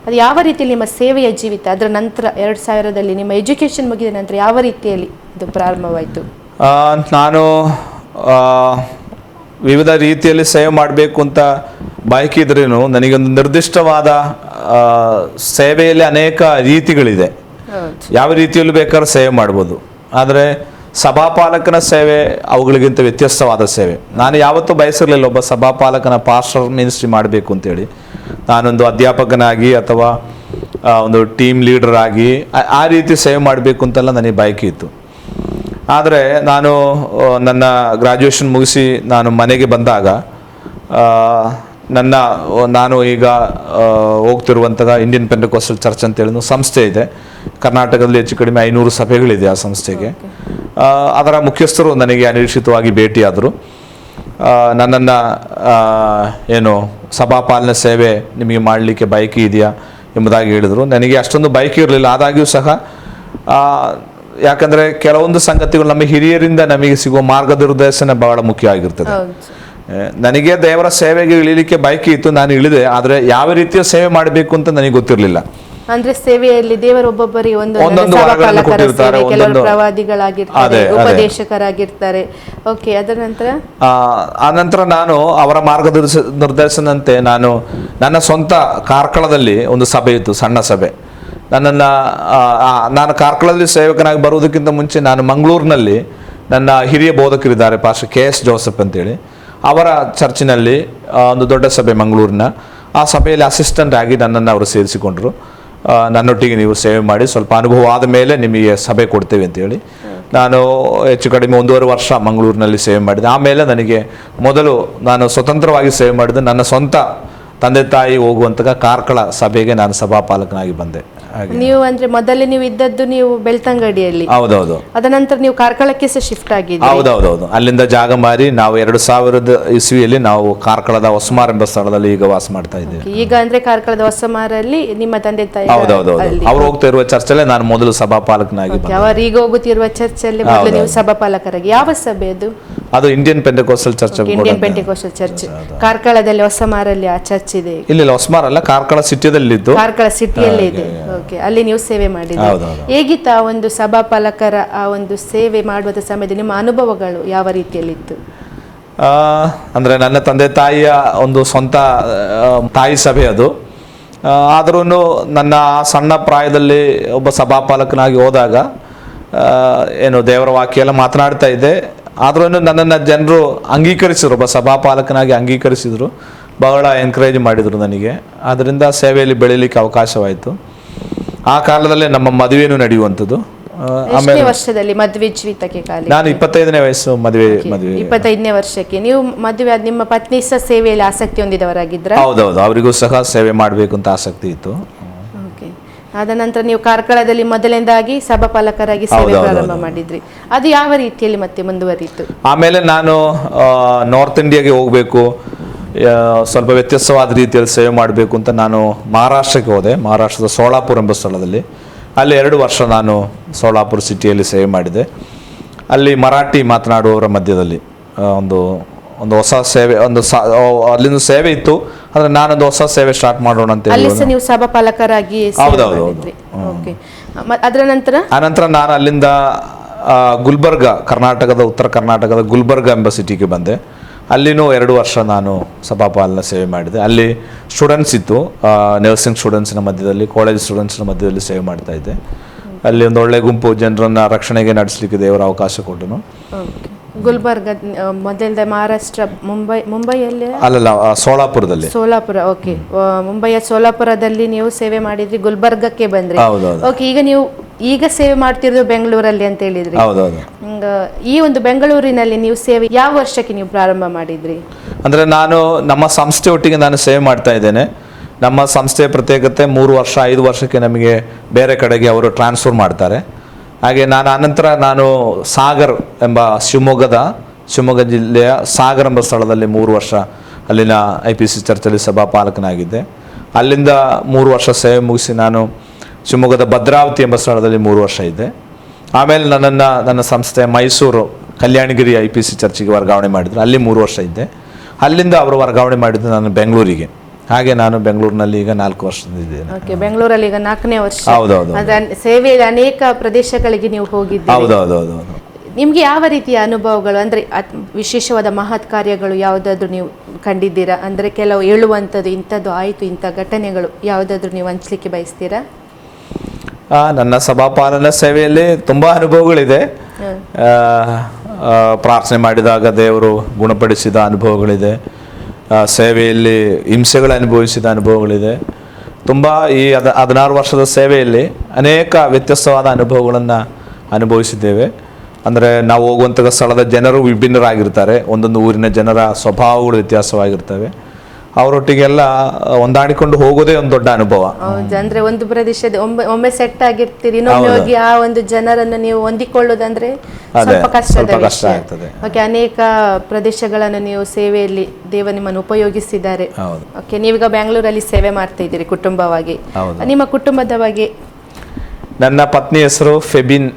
ಅದು ಯಾವ ರೀತಿಯಲ್ಲಿ ನಿಮ್ಮ ಸೇವೆಯ ಜೀವಿತ ಅದರ ನಂತರ 2000ದಲ್ಲಿ ನಿಮ್ಮ ಎಜುಕೇಶನ್ ಮುಗಿದ ನಂತರ ಯಾವ ರೀತಿಯಲ್ಲಿ ಇದು ಪ್ರಾರಂಭವಾಯಿತು? ನಾನು ವಿವಿಧ ರೀತಿಯಲ್ಲಿ ಸೇವೆ ಮಾಡಬೇಕು ಅಂತ ಬಯಕಿದ್ರೂ ನನಗೊಂದು ನಿರ್ದಿಷ್ಟವಾದ ಸೇವೆಯಲ್ಲಿ ಅನೇಕ ರೀತಿಗಳಿದೆ. ಯಾವ ರೀತಿಯಲ್ಲೂ ಬೇಕಾದ್ರೂ ಸೇವೆ ಮಾಡ್ಬೋದು. ಆದರೆ ಸಭಾಪಾಲಕನ ಸೇವೆ ಅವುಗಳಿಗಿಂತ ವ್ಯತ್ಯಸ್ತವಾದ ಸೇವೆ. ನಾನು ಯಾವತ್ತೂ ಬಯಸಿರಲಿಲ್ಲ ಒಬ್ಬ ಸಭಾಪಾಲಕನ ಪಾಸ್ಟರ್ ಮಿನಿಸ್ಟ್ರಿ ಮಾಡಬೇಕು ಅಂತೇಳಿ. ನಾನೊಂದು ಅಧ್ಯಾಪಕನಾಗಿ ಅಥವಾ ಒಂದು ಟೀಮ್ ಲೀಡರ್ ಆಗಿ ಆ ರೀತಿ ಸೇವೆ ಮಾಡಬೇಕು ಅಂತೆಲ್ಲ ನನಗೆ ಬಯಕೆ ಇತ್ತು. ಆದರೆ ನನ್ನ ಗ್ರಾಜ್ಯುಯೇಷನ್ ಮುಗಿಸಿ ನಾನು ಮನೆಗೆ ಬಂದಾಗ ನಾನು ಈಗ ಹೋಗ್ತಿರುವಂತಹ ಇಂಡಿಯನ್ ಪೆಂಟೆಕೋಸ್ಟಲ್ ಚರ್ಚ್ ಅಂತೇಳಿ ಸಂಸ್ಥೆ ಇದೆ. ಕರ್ನಾಟಕದಲ್ಲಿ ಹೆಚ್ಚು ಕಡಿಮೆ 500 ಸಭೆಗಳಿದೆ ಆ ಸಂಸ್ಥೆಗೆ. ಅದರ ಮುಖ್ಯಸ್ಥರು ನನಗೆ ಅನಿರೀಕ್ಷಿತವಾಗಿ ಭೇಟಿಯಾದರು. ನನ್ನನ್ನು ಸಭಾಪಾಲನೆ ಸೇವೆ ನಿಮಗೆ ಮಾಡಲಿಕ್ಕೆ ಬಯಕೆ ಇದೆಯಾ ಎಂಬುದಾಗಿ ಹೇಳಿದರು. ನನಗೆ ಅಷ್ಟೊಂದು ಬಯಕೆ ಇರಲಿಲ್ಲ. ಆದಾಗ್ಯೂ ಸಹ ಯಾಕಂದರೆ ಕೆಲವೊಂದು ಸಂಗತಿಗಳು ನಮ್ಮ ಹಿರಿಯರಿಂದ ನಮಗೆ ಸಿಗುವ ಮಾರ್ಗನಿರ್ದೇಶನ ಬಹಳ ಮುಖ್ಯ ಆಗಿರ್ತದೆ. ನನಗೆ ದೇವರ ಸೇವೆಗೆ ಇಳಿಲಿಕ್ಕೆ ಬಯಕೆ ಇತ್ತು, ನಾನು ಇಳಿದೆ. ಆದರೆ ಯಾವ ರೀತಿಯ ಸೇವೆ ಮಾಡಬೇಕು ಅಂತ ನನಗೆ ಗೊತ್ತಿರಲಿಲ್ಲ. ಅಂದ್ರೆ ಸೇವೆಯಲ್ಲಿ ದೇವರು ಒಬ್ಬೊಬ್ಬರಿಗೆ ಒಂದೊಂದು ಪ್ರವಾದಿಗಳಾಗಿರ್ತಾರೆ, ಉಪದೇಶಕರಾಗಿರ್ತಾರೆ. ಓಕೆ, ಅದರ ನಂತರ ಆ ನಂತರ ನಾನು ಅವರ ಮಾರ್ಗನಿರ್ದೇಶನಂತೆ ನನ್ನ ಸ್ವಂತ ಕಾರ್ಕಳದಲ್ಲಿ ಒಂದು ಸಭೆ ಇತ್ತು, ಸಣ್ಣ ಸಭೆ. ನಾನು ಕಾರ್ಕಳದಲ್ಲಿ ಸೇವಕನಾಗಿ ಬರುವುದಕ್ಕಿಂತ ಮುಂಚೆ ನಾನು ಮಂಗಳೂರಿನಲ್ಲಿ ನನ್ನ ಹಿರಿಯ ಬೋಧಕರಿದ್ದಾರೆ, ಪಾಸ್ಟರ್ KS ಜೋಸೆಫ್ ಅಂತೇಳಿ. ಅವರ ಚರ್ಚಿನಲ್ಲಿ ಒಂದು ದೊಡ್ಡ ಸಭೆ ಮಂಗಳೂರಿನ, ಆ ಸಭೆಯಲ್ಲಿ ಅಸಿಸ್ಟೆಂಟ್ ಆಗಿ ನನ್ನನ್ನು ಅವರು ಸೇರಿಸಿಕೊಂಡ್ರು. ನನ್ನೊಟ್ಟಿಗೆ ನೀವು ಸೇವೆ ಮಾಡಿ, ಸ್ವಲ್ಪ ಅನುಭವ ಆದ ಮೇಲೆ ನಿಮಗೆ ಸಭೆ ಕೊಡ್ತೇವೆ ಅಂತೇಳಿ. ನಾನು ಹೆಚ್ಚು ಕಡಿಮೆ 1.5 ವರ್ಷ ಮಂಗಳೂರಿನಲ್ಲಿ ಸೇವೆ ಮಾಡಿದೆ. ಆಮೇಲೆ ಮೊದಲು ನಾನು ಸ್ವತಂತ್ರವಾಗಿ ಸೇವೆ ಮಾಡಿದೆ. ನನ್ನ ಸ್ವಂತ ತಂದೆ ತಾಯಿ ಹೋಗುವಂತಹ ಕಾರ್ಕಳ ಸಭೆಗೆ ನಾನು ಸಭಾಪಾಲಕನಾಗಿ ಬಂದೆ. ನೀವು ಅಂದ್ರೆ ಮೊದಲೇ ನೀವು ಇದ್ದದ್ದು ನೀವು ಬೆಳ್ತಂಗಡಿಯಲ್ಲಿ. ಹೌದೌದು. ಅದ ನಂತರ ನೀವು ಕಾರ್ಕಳಕ್ಕೆ ಸಹ ಶಿಫ್ಟ್ ಆಗಿದ್ದೀರಿ. ಹೌದೌದು. ಅಲ್ಲಿಂದ ಜಾಗ ಮಾರಿ ನಾವು 2000 ಇಸ್ವಿಯಲ್ಲಿ ನಾವು ಕಾರ್ಕಳದ ಹೊಸಮಾರ್ ಎಂಬ ಸ್ಥಳದಲ್ಲಿ ಈಗ ವಾಸ ಮಾಡ್ತಾ ಇದ್ದೇವೆ. ಈಗ ಅಂದ್ರೆ ಕಾರ್ಕಳದ ಹೊಸಮಾರಲ್ಲಿ ನಿಮ್ಮ ತಂದೆ ತಾಯಿ? ಹೌದೌದು. ಅವ್ರು ಹೋಗ್ತಾ ಇರುವ ಚರ್ಚಲ್ಲೇ ನಾನು ಮೊದಲು ಸಭಾಪಾಲಕನಾಗಿ. ಅವರು ಈಗ ಹೋಗುತ್ತಿರುವ ಚರ್ಚಲ್ಲಿ ಮೊದಲು ನೀವು ಸಭಾಪಾಲಕರಾಗಿ. ಯಾವ ಸಭೆ ಅದು? ಅದು Indian Pentecostal church. Indian Pentecostal church ಕಾರ್ಕಳದಲ್ಲಿ ಹೊಸಮಾರಲ್ಲಿ ಆ ಚರ್ಚ್ ಇದೆ. ಇಲ್ಲ, ಹೊಸಮಾರ್ ಅಲ್ಲ, ಕಾರ್ಕಳ ಸಿಟಿಯಲ್ಲಿ ಇದ್ದು. ಕಾರ್ಕಳ ಸಿಟಿಯಲ್ಲೇ ಇದೆ. ಅಲ್ಲಿ ನೀವು ಸೇವೆ ಮಾಡಿದ್ದೀರಿ. ಹೇಗಿತ್ತ ಒಂದು ಸಭಾಪಾಲಕರ ಆ ಒಂದು ಸೇವೆ ಮಾಡುವ ಸಮಯದಲ್ಲಿ ನಿಮ್ಮ ಅನುಭವಗಳು ಯಾವ ರೀತಿಯಲ್ಲಿತ್ತು? ಅಂದ್ರೆ ನನ್ನ ತಂದೆ ತಾಯಿಯ ಒಂದು ಸ್ವಂತ ತಾಯಿ ಸಭೆ ಅದು. ಆದ್ರೂ ನನ್ನ ಸಣ್ಣ ಪ್ರಾಯದಲ್ಲಿ ಒಬ್ಬ ಸಭಾಪಾಲಕನಾಗಿ ಹೋದಾಗ ದೇವರ ವಾಕ್ಯ ಎಲ್ಲ ಮಾತನಾಡ್ತಾ ಇದ್ದೆ. ಆದ್ರೂ ನನ್ನನ್ನು ಜನರು ಅಂಗೀಕರಿಸಿದ್ರು, ಒಬ್ಬ ಸಭಾಪಾಲಕನಾಗಿ ಅಂಗೀಕರಿಸಿದ್ರು, ಬಹಳ ಎನ್ಕರೇಜ್ ಮಾಡಿದರು ನನಗೆ. ಅದರಿಂದ ಸೇವೆಯಲ್ಲಿ ಬೆಳೀಲಿಕ್ಕೆ ಅವಕಾಶವಾಯಿತು. ಆ ಕಾಲದಲ್ಲೇ ನಮ್ಮ ಮದುವೆನೂ ನಡೆಯುವಂಥದ್ದು. ಎಷ್ಟನೇ ವರ್ಷದಲ್ಲಿ ಮದುವೆ ಜೀವಿತಕ್ಕೆ ಕಾಲಿ? ನಾನು 25ನೇ ವಯಸ್ಸು ಮದುವೆ 25ನೇ ವರ್ಷಕ್ಕೆ ನೀವು ಮದುವೆ ಆದ ನಿಮ್ಮ ಪತ್ನಿ ಸಹ ಸೇವೆಯಲ್ಲಿ ಆಸಕ್ತಿ ಹೊಂದಿದವರಾಗಿದ್ರ? ಹೌದೌದು, ಅವರಿಗೂ ಸಹ ಸೇವೆ ಮಾಡಬೇಕು ಅಂತ ಆಸಕ್ತಿ ಇತ್ತು. ಆದ ನಂತರ ನೀವು ಕಾರ್ಕಳದಲ್ಲಿ ಮೊದಲನೇದಾಗಿ ಸಭಾಪಾಲಕರಾಗಿ ಸೇವೆ ಪ್ರಾರಂಭ ಮಾಡಿದ್ರಿ. ಅದು ಯಾವ ರೀತಿಯಲ್ಲಿ ಮತ್ತೆ ಮುಂದುವರಿಯಿತು? ಆಮೇಲೆ ನಾನು ನಾರ್ತ್ ಇಂಡಿಯಾಗೆ ಹೋಗಬೇಕು, ಸ್ವಲ್ಪ ವ್ಯತ್ಯಸ್ತವಾದ ರೀತಿಯಲ್ಲಿ ಸೇವೆ ಮಾಡಬೇಕು ಅಂತ ನಾನು ಮಹಾರಾಷ್ಟ್ರಕ್ಕೆ ಹೋದೆ. ಮಹಾರಾಷ್ಟ್ರದ ಸೋಲಾಪುರ ಎಂಬ ಸ್ಥಳದಲ್ಲಿ ಅಲ್ಲಿ 2 ವರ್ಷ ನಾನು ಸೋಲಾಪುರ ಸಿಟಿಯಲ್ಲಿ ಸೇವೆ ಮಾಡಿದೆ. ಅಲ್ಲಿ ಮರಾಠಿ ಮಾತನಾಡುವವರ ಮಧ್ಯದಲ್ಲಿ ಒಂದು ಹೊಸ ಸೇವೆ, ಅಲ್ಲಿಂದ ಸೇವೆ ಇತ್ತು, ಆದರೆ ನಾನೊಂದು ಹೊಸ ಸೇವೆ ಸ್ಟಾರ್ಟ್ ಮಾಡೋಣ ಅಂತ ಅಲ್ಲಿ ಸಹ ನೀವು ಸಭಾಪಾಲಕರಾಗಿ ಹೌದೌದು. ಓಕೆ, ಅದರ ನಂತರ ಆನಂತರ ನಾನು ಅಲ್ಲಿಂದ ಗುಲ್ಬರ್ಗ, ಕರ್ನಾಟಕದ ಉತ್ತರ ಕರ್ನಾಟಕದ ಗುಲ್ಬರ್ಗ ಎಂಬ ಸಿಟಿಗೆ ಬಂದೆ. ಅಲ್ಲಿನೂ 2 ವರ್ಷ ನಾನು ಸಭಾಪಾಲನ ಸೇವೆ ಮಾಡಿದೆ. ಅಲ್ಲಿ ಸ್ಟೂಡೆಂಟ್ಸ್ ಇತ್ತು, ನರ್ಸಿಂಗ್ ಸ್ಟೂಡೆಂಟ್ಸ್ನ ಮಧ್ಯದಲ್ಲಿ, ಕಾಲೇಜ್ ಸ್ಟೂಡೆಂಟ್ಸ್ನ ಮಧ್ಯದಲ್ಲಿ ಸೇವೆ ಮಾಡ್ತಾ ಇದ್ದೆ. ಅಲ್ಲಿ ಒಂದು ಒಳ್ಳೆ ಗುಂಪು ಜನರನ್ನ ರಕ್ಷಣೆಗೆ ನಡೆಸಲಿಕ್ಕೆ ದೇವರ ಅವಕಾಶ ಕೊಟ್ಟನು. ಗುಲ್ಬರ್ಗ ಮೊದಲದ ಮಹಾರಾಷ್ಟ್ರ ಮುಂಬೈಯಲ್ಲಿ ಅಲ್ಲಲ್ಲ, ಸೋಲಾಪುರದಲ್ಲಿ. ಸೋಲಾಪುರ, ಓಕೆ. ಮುಂಬೈಯ ಸೋಲಾಪುರದಲ್ಲಿ ನೀವು ಸೇವೆ ಮಾಡಿದ್ರಿ, ಗುಲ್ಬರ್ಗಕ್ಕೆ ಬಂದ್ರಿ. ಓಕೆ, ಈಗ ನೀವು ಸೇವೆ ಮಾಡ್ತಿರೋದು ಬೆಂಗಳೂರಲ್ಲಿ ಅಂತ ಹೇಳಿದ್ರಿ. ಹೌದೌದು. ಈ ಒಂದು ಬೆಂಗಳೂರಿನಲ್ಲಿ ನೀವು ಸೇವೆ ಯಾವ ವರ್ಷಕ್ಕೆ ನೀವು ಪ್ರಾರಂಭ ಮಾಡಿದ್ರಿ? ಅಂದ್ರೆ ನಾನು ನಮ್ಮ ಸಂಸ್ಥೆ ಒಟ್ಟಿಗೆ ನಾನು ಸೇವೆ ಮಾಡ್ತಾ ಇದ್ದೇನೆ. ನಮ್ಮ ಸಂಸ್ಥೆಯ ಪ್ರತ್ಯೇಕತೆ 3 ವರ್ಷ 5 ವರ್ಷಕ್ಕೆ ನಮಗೆ ಬೇರೆ ಕಡೆಗೆ ಅವರು ಟ್ರಾನ್ಸ್ಫರ್ ಮಾಡ್ತಾರೆ. ಹಾಗೆ ಆನಂತರ ನಾನು ಸಾಗರ್ ಎಂಬ ಶಿವಮೊಗ್ಗ ಜಿಲ್ಲೆಯ ಸಾಗರ್ ಎಂಬ ಸ್ಥಳದಲ್ಲಿ 3 ವರ್ಷ ಅಲ್ಲಿನ IPC ಚರ್ಚಲ್ಲಿ ಸಭಾಪಾಲಕನಾಗಿದ್ದೆ. ಅಲ್ಲಿಂದ 3 ವರ್ಷ ಸೇವೆ ಮುಗಿಸಿ ನಾನು ಶಿವಮೊಗ್ಗದ ಭದ್ರಾವತಿ ಎಂಬ ಸ್ಥಳದಲ್ಲಿ 3 ವರ್ಷ ಇದ್ದೆ. ಆಮೇಲೆ ನನ್ನ ಸಂಸ್ಥೆ ಮೈಸೂರು ಕಲ್ಯಾಣಗಿರಿ IPC ಚರ್ಚಿಗೆ ವರ್ಗಾವಣೆ ಮಾಡಿದ್ರು, ಅಲ್ಲಿ 3 ವರ್ಷ ಇದ್ದೆ. ಅಲ್ಲಿಂದ ಅವರು ವರ್ಗಾವಣೆ ಮಾಡಿದ್ದು ನಾನು ಬೆಂಗಳೂರಿಗೆ. ಹಾಗೆ ನಾನು ಬೆಂಗಳೂರಿನಲ್ಲಿ ಈಗ 4 ವರ್ಷದಿದ್ದೇನೆ. ಓಕೆ, ಬೆಂಗಳೂರಲ್ಲಿ ಈಗ 4ನೇ ವರ್ಷ. ಹೌದೌದು. ಸೇವೆಯಲ್ಲಿ ಅನೇಕ ಪ್ರದೇಶಗಳಿಗೆ ನೀವು ಹೋಗಿದ್ದೀರಿ. ಹೌದೌದು. ನಿಮ್ಗೆ ಯಾವ ರೀತಿಯ ಅನುಭವಗಳು, ಅಂದ್ರೆ ವಿಶೇಷವಾದ ಮಹತ್ ಕಾರ್ಯಗಳು ಯಾವುದಾದ್ರೂ ನೀವು ಕಂಡಿದ್ದೀರಾ? ಅಂದ್ರೆ ಕೆಲವು ಹೇಳುವಂಥದ್ದು, ಇಂಥದ್ದು ಆಯಿತು, ಇಂಥ ಘಟನೆಗಳು ಯಾವುದಾದ್ರೂ ನೀವು ಹಂಚ್ಲಿಕ್ಕೆ ಬಯಸ್ತೀರಾ? ನನ್ನ ಸಭಾಪಾಲನ ಸೇವೆಯಲ್ಲಿ ತುಂಬಾ ಅನುಭವಗಳಿದೆ. ಪ್ರಾರ್ಥನೆ ಮಾಡಿದಾಗ ದೇವರು ಗುಣಪಡಿಸಿದ ಅನುಭವಗಳಿದೆ. ಸೇವೆಯಲ್ಲಿ ಹಿಂಸೆಗಳು ಅನುಭವಿಸಿದ ಅನುಭವಗಳಿದೆ. ತುಂಬ ಈ 16 ವರ್ಷದ ಸೇವೆಯಲ್ಲಿ ಅನೇಕ ವ್ಯತ್ಯಸ್ತವಾದ ಅನುಭವಗಳನ್ನು ಅನುಭವಿಸಿದ್ದೇವೆ. ಅಂದರೆ ನಾವು ಹೋಗುವಂಥ ಸ್ಥಳದ ಜನರು ವಿಭಿನ್ನರಾಗಿರ್ತಾರೆ, ಒಂದೊಂದು ಊರಿನ ಜನರ ಸ್ವಭಾವಗಳು ವ್ಯತ್ಯಾಸವಾಗಿರ್ತವೆ. ಅವರೊಟ್ಟಿಗೆಲ್ಲ ಹೊಂದಾಣಿಕೊಂಡು ಹೋಗೋದೇ ಒಂದು ದೊಡ್ಡ ಅನುಭವ. ಅಂದ್ರೆ ಒಂದು ಪ್ರದೇಶದ ಒಮ್ಮೆ ಸೆಟ್ ಆಗಿರ್ತೀರಿ, ಇನ್ನೊಮ್ಮೆ ಹೋಗಿ ಆ ಒಂದು ಜನರನ್ನು ನೀವು ಹೊಂದಿಕೊಳ್ಳೋದಂದ್ರೆ ಸ್ವಲ್ಪ ಕಷ್ಟ ಆಗ್ತದೆ. ಓಕೆ, ಅನೇಕ ಪ್ರದೇಶಗಳನ್ನು ನೀವು ಸೇವೆಯಲ್ಲಿ ದೇವ ನಿಮ್ಮನ್ನು ಉಪಯೋಗಿಸಿದ್ದಾರೆ. ಓಕೆ, ನೀವೀಗ ಬೆಂಗಳೂರಲ್ಲಿ ಸೇವೆ ಮಾಡ್ತಾ ಇದ್ದೀರಿ ಕುಟುಂಬವಾಗಿ. ನಿಮ್ಮ ಕುಟುಂಬದ ಬಗ್ಗೆ? ನನ್ನ ಪತ್ನಿ ಹೆಸರು ಫೆಬಿನ್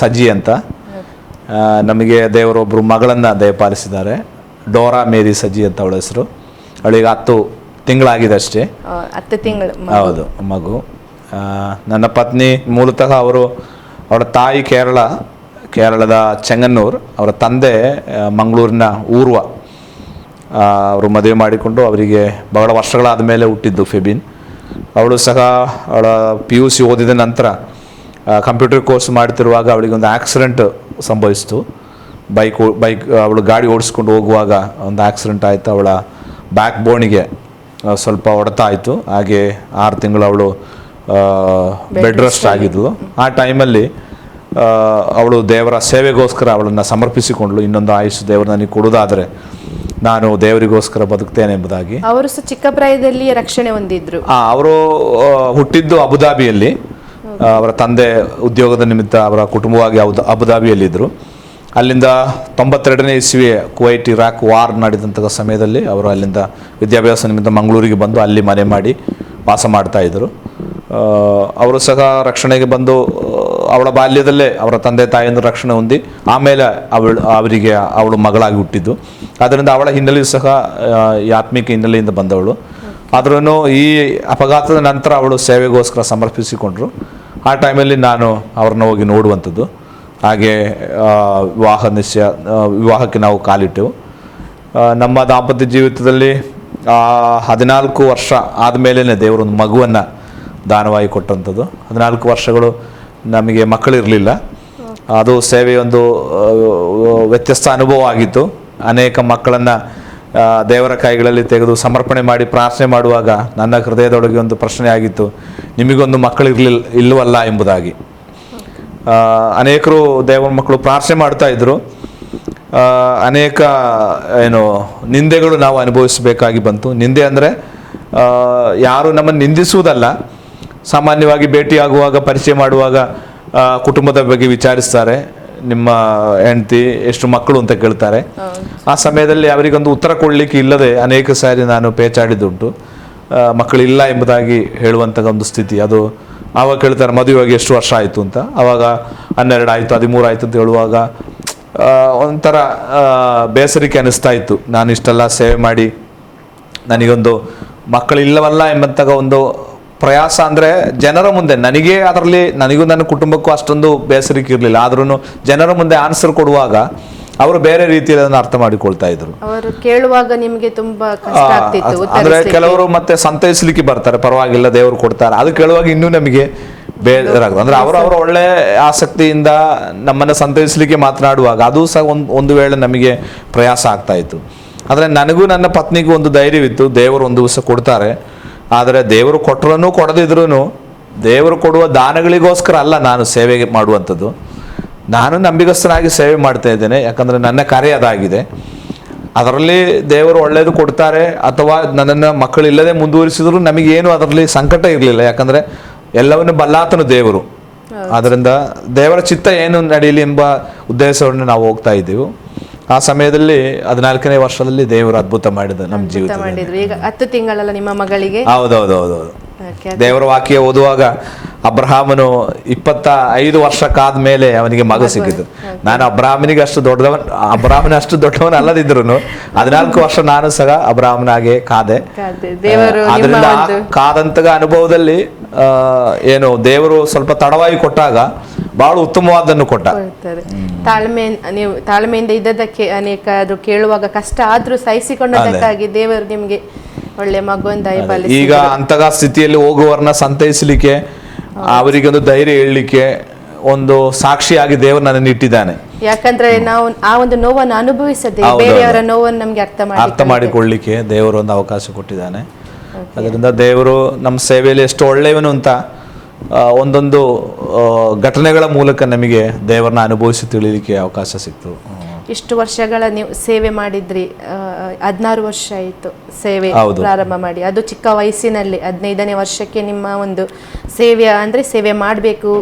ಸಜಿ ಅಂತ. ನಮಗೆ ದೇವರೊಬ್ಬರು ಮಗಳನ್ನ ದಯಪಾಲಿಸಿದ್ದಾರೆ, ಡೋರಾ ಮೇರಿ ಸಜಿ ಅಂತ ಅವಳ ಹೆಸರು. ಅವಳಿಗೆ 10 ತಿಂಗಳಾಗಿದೆ ಅಷ್ಟೇ. 10 ತಿಂಗಳು? ಹೌದು, ಮಗು. ನನ್ನ ಪತ್ನಿ ಮೂಲತಃ ಅವಳ ತಾಯಿ ಕೇರಳದ ಚೆಂಗನ್ನೂರು, ಅವರ ತಂದೆ ಮಂಗಳೂರಿನ ಊರ್ವ. ಅವರು ಮದುವೆ ಮಾಡಿಕೊಂಡು ಅವರಿಗೆ ಬಹಳ ವರ್ಷಗಳಾದ ಮೇಲೆ ಹುಟ್ಟಿದ್ದು ಫೆಬಿನ್. ಅವಳು ಸಹ ಅವಳ PUC ಓದಿದ ನಂತರ ಕಂಪ್ಯೂಟರ್ ಕೋರ್ಸ್ ಮಾಡ್ತಿರುವಾಗ ಅವಳಿಗೆ ಒಂದು ಆಕ್ಸಿಡೆಂಟ್ ಸಂಭವಿಸಿತು. ಬೈಕ್ ಅವಳು ಗಾಡಿ ಓಡಿಸ್ಕೊಂಡು ಹೋಗುವಾಗ ಒಂದು ಆಕ್ಸಿಡೆಂಟ್ ಆಯಿತು. ಅವಳ ಬ್ಯಾಕ್ ಬೋನಿಗೆ ಸ್ವಲ್ಪ ಹೊಡೆತ ಆಯಿತು. ಹಾಗೆ 6 ತಿಂಗಳು ಅವಳು ಬೆಡ್ ರೆಸ್ಟ್ ಆಗಿದ್ಲು. ಆ ಟೈಮಲ್ಲಿ ಅವಳು ದೇವರ ಸೇವೆಗೋಸ್ಕರ ಅವಳನ್ನು ಸಮರ್ಪಿಸಿಕೊಂಡ್ಳು. ಇನ್ನೊಂದು ಆಯುಷ್ ದೇವರು ನನಗೆ ಕೊಡುವುದಾದರೆ ನಾನು ದೇವರಿಗೋಸ್ಕರ ಬದುಕ್ತೇನೆ ಎಂಬುದಾಗಿ. ಅವರು ಸಹ ಚಿಕ್ಕ ಪ್ರಾಯದಲ್ಲಿ ರಕ್ಷಣೆ ಹೊಂದಿದ್ರು. ಅವರು ಹುಟ್ಟಿದ್ದು ಅಬುದಾಬಿಯಲ್ಲಿ. ಅವರ ತಂದೆ ಉದ್ಯೋಗದ ನಿಮಿತ್ತ ಅವರ ಕುಟುಂಬವಾಗಿ ಅಬುದಾಬಿಯಲ್ಲಿದ್ದರು. ಅಲ್ಲಿಂದ 92ನೇ ಇಸ್ವಿ ಕುವೈಟ್ ಇರಾಕ್ ವಾರ್ ನಡೆದಂಥ ಸಮಯದಲ್ಲಿ ಅವರು ಅಲ್ಲಿಂದ ವಿದ್ಯಾಭ್ಯಾಸ ನಿಮಿತ್ತ ಮಂಗಳೂರಿಗೆ ಬಂದು ಅಲ್ಲಿ ಮನೆ ಮಾಡಿ ವಾಸ ಮಾಡ್ತಾಯಿದ್ರು. ಅವರು ಸಹ ರಕ್ಷಣೆಗೆ ಬಂದು ಅವಳ ಬಾಲ್ಯದಲ್ಲೇ ಅವರ ತಂದೆ ತಾಯಿಯಿಂದ ರಕ್ಷಣೆ ಹೊಂದಿ ಆಮೇಲೆ ಅವಳು ಮಗಳಾಗಿ ಹುಟ್ಟಿದ್ದು. ಆದ್ದರಿಂದ ಅವಳ ಹಿನ್ನೆಲೆಯೂ ಸಹ ಈ ಆತ್ಮಿಕ ಹಿನ್ನೆಲೆಯಿಂದ ಬಂದವಳು. ಆದ್ರೂ ಈ ಅಪಘಾತದ ನಂತರ ಅವಳು ಸೇವೆಗೋಸ್ಕರ ಸಮರ್ಪಿಸಿಕೊಂಡ್ರು. ಆ ಟೈಮಲ್ಲಿ ನಾನು ಅವ್ರನ್ನ ಹೋಗಿ ನೋಡುವಂಥದ್ದು. ಹಾಗೆ ವಿವಾಹಕ್ಕೆ ನಾವು ಕಾಲಿಟ್ಟೆವು. ನಮ್ಮ ದಾಂಪತ್ಯ ಜೀವಿತದಲ್ಲಿ 14 ವರ್ಷ ಆದಮೇಲೆ ದೇವರೊಂದು ಮಗುವನ್ನು ದಾನವಾಗಿ ಕೊಟ್ಟಂಥದ್ದು. 14 ವರ್ಷಗಳು ನಮಗೆ ಮಕ್ಕಳಿರಲಿಲ್ಲ. ಅದು ಸೇವೆಯೊಂದು ವ್ಯತ್ಯಸ್ತ ಅನುಭವ ಆಗಿತ್ತು. ಅನೇಕ ಮಕ್ಕಳನ್ನು ದೇವರ ಕೈಗಳಲ್ಲಿ ತೆಗೆದು ಸಮರ್ಪಣೆ ಮಾಡಿ ಪ್ರಾರ್ಥನೆ ಮಾಡುವಾಗ ನನ್ನ ಹೃದಯದೊಳಗೆ ಒಂದು ಪ್ರಶ್ನೆ ಆಗಿತ್ತು, ನಿಮಗೊಂದು ಇಲ್ಲವಲ್ಲ ಎಂಬುದಾಗಿ. ಅನೇಕರು ದೇವರ ಮಕ್ಕಳು ಪ್ರಾರ್ಥನೆ ಮಾಡ್ತಾ ಇದ್ರು. ಅನೇಕ ನಿಂದೆಗಳು ನಾವು ಅನುಭವಿಸಬೇಕಾಗಿ ಬಂತು. ನಿಂದೆ ಅಂದರೆ ಯಾರು ನಮ್ಮನ್ನು ನಿಂದಿಸುವುದಲ್ಲ, ಸಾಮಾನ್ಯವಾಗಿ ಭೇಟಿಯಾಗುವಾಗ ಪರಿಚಯ ಮಾಡುವಾಗ ಕುಟುಂಬದ ಬಗ್ಗೆ ವಿಚಾರಿಸ್ತಾರೆ, ನಿಮ್ಮ ಹೆಂಡತಿ ಎಷ್ಟು ಮಕ್ಕಳು ಅಂತ ಕೇಳ್ತಾರೆ. ಆ ಸಮಯದಲ್ಲಿ ಅವರಿಗೊಂದು ಉತ್ತರ ಕೊಡಲಿಕ್ಕೆ ಇಲ್ಲದೆ ಅನೇಕ ಸಾರಿ ನಾನು ಪೇಚಾಡಿದುಂಟು. ಮಕ್ಕಳಿಲ್ಲ ಎಂಬುದಾಗಿ ಹೇಳುವಂಥ ಒಂದು ಸ್ಥಿತಿ. ಅದು ಆವಾಗ ಕೇಳ್ತಾರೆ ಮದುವೆಯಾಗಿ ಎಷ್ಟು ವರ್ಷ ಆಯಿತು ಅಂತ. ಆವಾಗ 12 ಆಯಿತು 13 ಆಯಿತು ಅಂತ ಹೇಳುವಾಗ ಒಂಥರ ಬೇಸರಿಕೆ ಅನ್ನಿಸ್ತಾ ಇತ್ತು. ನಾನು ಇಷ್ಟೆಲ್ಲ ಸೇವೆ ಮಾಡಿ ನನಗೊಂದು ಮಕ್ಕಳಿಲ್ಲವಲ್ಲ ಎಂಬಂತಹ ಒಂದು ಪ್ರಯಾಸ. ಅಂದರೆ ಜನರ ಮುಂದೆ ನನಗೂ ನನ್ನ ಕುಟುಂಬಕ್ಕೂ ಅಷ್ಟೊಂದು ಬೇಸರಿಕೆ ಇರಲಿಲ್ಲ. ಆದ್ರೂ ಜನರ ಮುಂದೆ ಆನ್ಸರ್ ಕೊಡುವಾಗ ಅವರು ಬೇರೆ ರೀತಿಯಲ್ಲಿ ಅದನ್ನು ಅರ್ಥ ಮಾಡಿಕೊಳ್ತಾ ಇದ್ರು. ಅವರು ಕೇಳುವಾಗ ನಿಮಗೆ ತುಂಬಾ ಕಷ್ಟ ಆಗ್ತಿತ್ತು. ಅಂದ್ರೆ ಕೆಲವರು ಮತ್ತೆ ಸಂತೈಸಲಿಕ್ಕೆ ಬರ್ತಾರೆ, ಪರವಾಗಿಲ್ಲ ದೇವರು ಕೊಡ್ತಾರೆ. ಅದು ಕೇಳುವಾಗ ಇನ್ನೂ ನಮಗೆ ಬೇಜಾರಾಗ್ತದೆ. ಅಂದ್ರೆ ಅವರವರ ಒಳ್ಳೆ ಆಸಕ್ತಿಯಿಂದ ನಮ್ಮನ್ನು ಸಂತೈಸಲಿಕ್ಕೆ ಮಾತನಾಡುವಾಗ ಅದು ಸಹ ಒಂದು ವೇಳೆ ನಮಗೆ ಪ್ರಯಾಸ ಆಗ್ತಾ ಇತ್ತು. ಆದರೆ ನನಗೂ ನನ್ನ ಪತ್ನಿಗೂ ಒಂದು ಧೈರ್ಯವಿತ್ತು, ದೇವರು ಒಂದು ದಿವಸ ಕೊಡ್ತಾರೆ. ಆದರೆ ದೇವರು ಕೊಟ್ಟರೂ ಕೊಡದಿದ್ರೂ ದೇವರು ಕೊಡುವ ದಾನಗಳಿಗೋಸ್ಕರ ಅಲ್ಲ ನಾನು ಸೇವೆ ಮಾಡುವಂಥದ್ದು. ನಾನು ನಂಬಿಗಸ್ತನಾಗಿ ಸೇವೆ ಮಾಡ್ತಾ ಇದ್ದೇನೆ, ಯಾಕಂದರೆ ನನ್ನ ಕಾರ್ಯ ಅದಾಗಿದೆ. ಅದರಲ್ಲಿ ದೇವರು ಒಳ್ಳೆಯದು ಕೊಡ್ತಾರೆ ಅಥವಾ ನನ್ನನ್ನು ಮಕ್ಕಳಿಲ್ಲದೆ ಮುಂದುವರಿಸಿದ್ರು ನಮಗೇನು ಅದರಲ್ಲಿ ಸಂಕಟ ಇರಲಿಲ್ಲ, ಯಾಕಂದರೆ ಎಲ್ಲವನ್ನು ಬಲ್ಲಾತನು ದೇವರು. ಆದ್ದರಿಂದ ದೇವರ ಚಿತ್ತ ಏನು ನಡೆಯಲಿ ಎಂಬ ಉದ್ದೇಶವನ್ನು ನಾವು ಹೋಗ್ತಾ ಇದ್ದೀವಿ. ಆ ಸಮಯದಲ್ಲಿ 14ನೇ ವರ್ಷದಲ್ಲಿ ದೇವರು ಅದ್ಭುತ ಮಾಡಿದ ನಮ್ಮ ಜೀವಿತ. ಈಗ 10 ತಿಂಗಳಲ್ಲ ನಿಮ್ಮ ಮಗಳಿಗೆ? ಹೌದೌದೌದು. ದೇವರ ವಾಕ್ಯ ಓದುವಾಗ ಅಬ್ರಹಾಮನು 25 ವರ್ಷಕ್ಕಾದ ಮೇಲೆ ಅವನಿಗೆ ಮಗ ಸಿಕ್ಕಿತು. ನಾನು ಅಬ್ರಹಾಮನಿಗೆ ಅಷ್ಟು ದೊಡ್ಡವನ ಅಲ್ಲದಿದ್ರು 14 ವರ್ಷ ನಾನು ಸಹ ಅಬ್ರಹಾಮನಾಗೆ ಕಾದೆ. ಅದರಿಂದ ಕಾದಂತಹ ಅನುಭವದಲ್ಲಿ ದೇವರು ಸ್ವಲ್ಪ ತಡವಾಗಿ ಕೊಟ್ಟಾಗ ಬಹಳ ಉತ್ತಮವಾದನ್ನು ಕೊಟ್ಟ. ತಾಳ್ಮೆಯಿಂದ ಇದ್ದದಕ್ಕೆ ಅನೇಕರು ಕೇಳುವಾಗ ಕಷ್ಟ ಆದ್ರೂ ಸಹಿಸಿಕೊಂಡದಕ್ಕಾಗಿ ದೇವರು ನಿಮ್ಗೆ ಒಳ್ಳೆ ಮಗುವಿನ ದಯಪಾಲಿಸಿ. ಈಗ ಅಂತಹ ಸ್ಥಿತಿಯಲ್ಲಿ ಹೋಗುವವರನ್ನ ಸಂತೈಸಲಿಕ್ಕೆ, ಅವರಿಗೆ ಒಂದು ಧೈರ್ಯ ಹೇಳಲಿಕ್ಕೆ ಒಂದು ಸಾಕ್ಷಿಯಾಗಿ ದೇವರು ನನ್ನನ್ನು ಇಟ್ಟಿದ್ದಾನೆ. ಯಾಕಂದ್ರೆ ನಾವು ಆ ಒಂದು ನೋವನ್ನು ಅನುಭವಿಸದೆ ಬೇರೆಯವರ ನೋವನ್ನು ನಮ್ಗೆ ಅರ್ಥ ಮಾಡಿಕೊಳ್ಳಿಕ್ಕೆ ದೇವರು ಒಂದು ಅವಕಾಶ ಕೊಟ್ಟಿದ್ದಾನೆ. ಅದರಿಂದ ದೇವರು ನಮ್ಮ ಸೇವೆಯಲ್ಲಿ ಎಷ್ಟು ಒಳ್ಳೆಯವನು ಅಂತ ಒಂದೊಂದು ಘಟನೆಗಳ ಮೂಲಕ ನಮಗೆ ದೇವರನ್ನ ಅನುಭವಿಸಿ ತಿಳಿಲಿಕ್ಕೆ ಅವಕಾಶ ಸಿಕ್ತು. ಇಷ್ಟು ವರ್ಷಗಳ ನೀವು ಸೇವೆ ಮಾಡಿದ್ರಿ, 16 ವರ್ಷ ಆಯಿತು ಸೇವೆ ಪ್ರಾರಂಭ ಮಾಡಿ. ಅದು ಚಿಕ್ಕ ವಯಸ್ಸಿನಲ್ಲಿ 15ನೇ ವರ್ಷಕ್ಕೆ ನಿಮ್ಮ ಒಂದು ಸೇವೆ ಮಾಡಬೇಕು,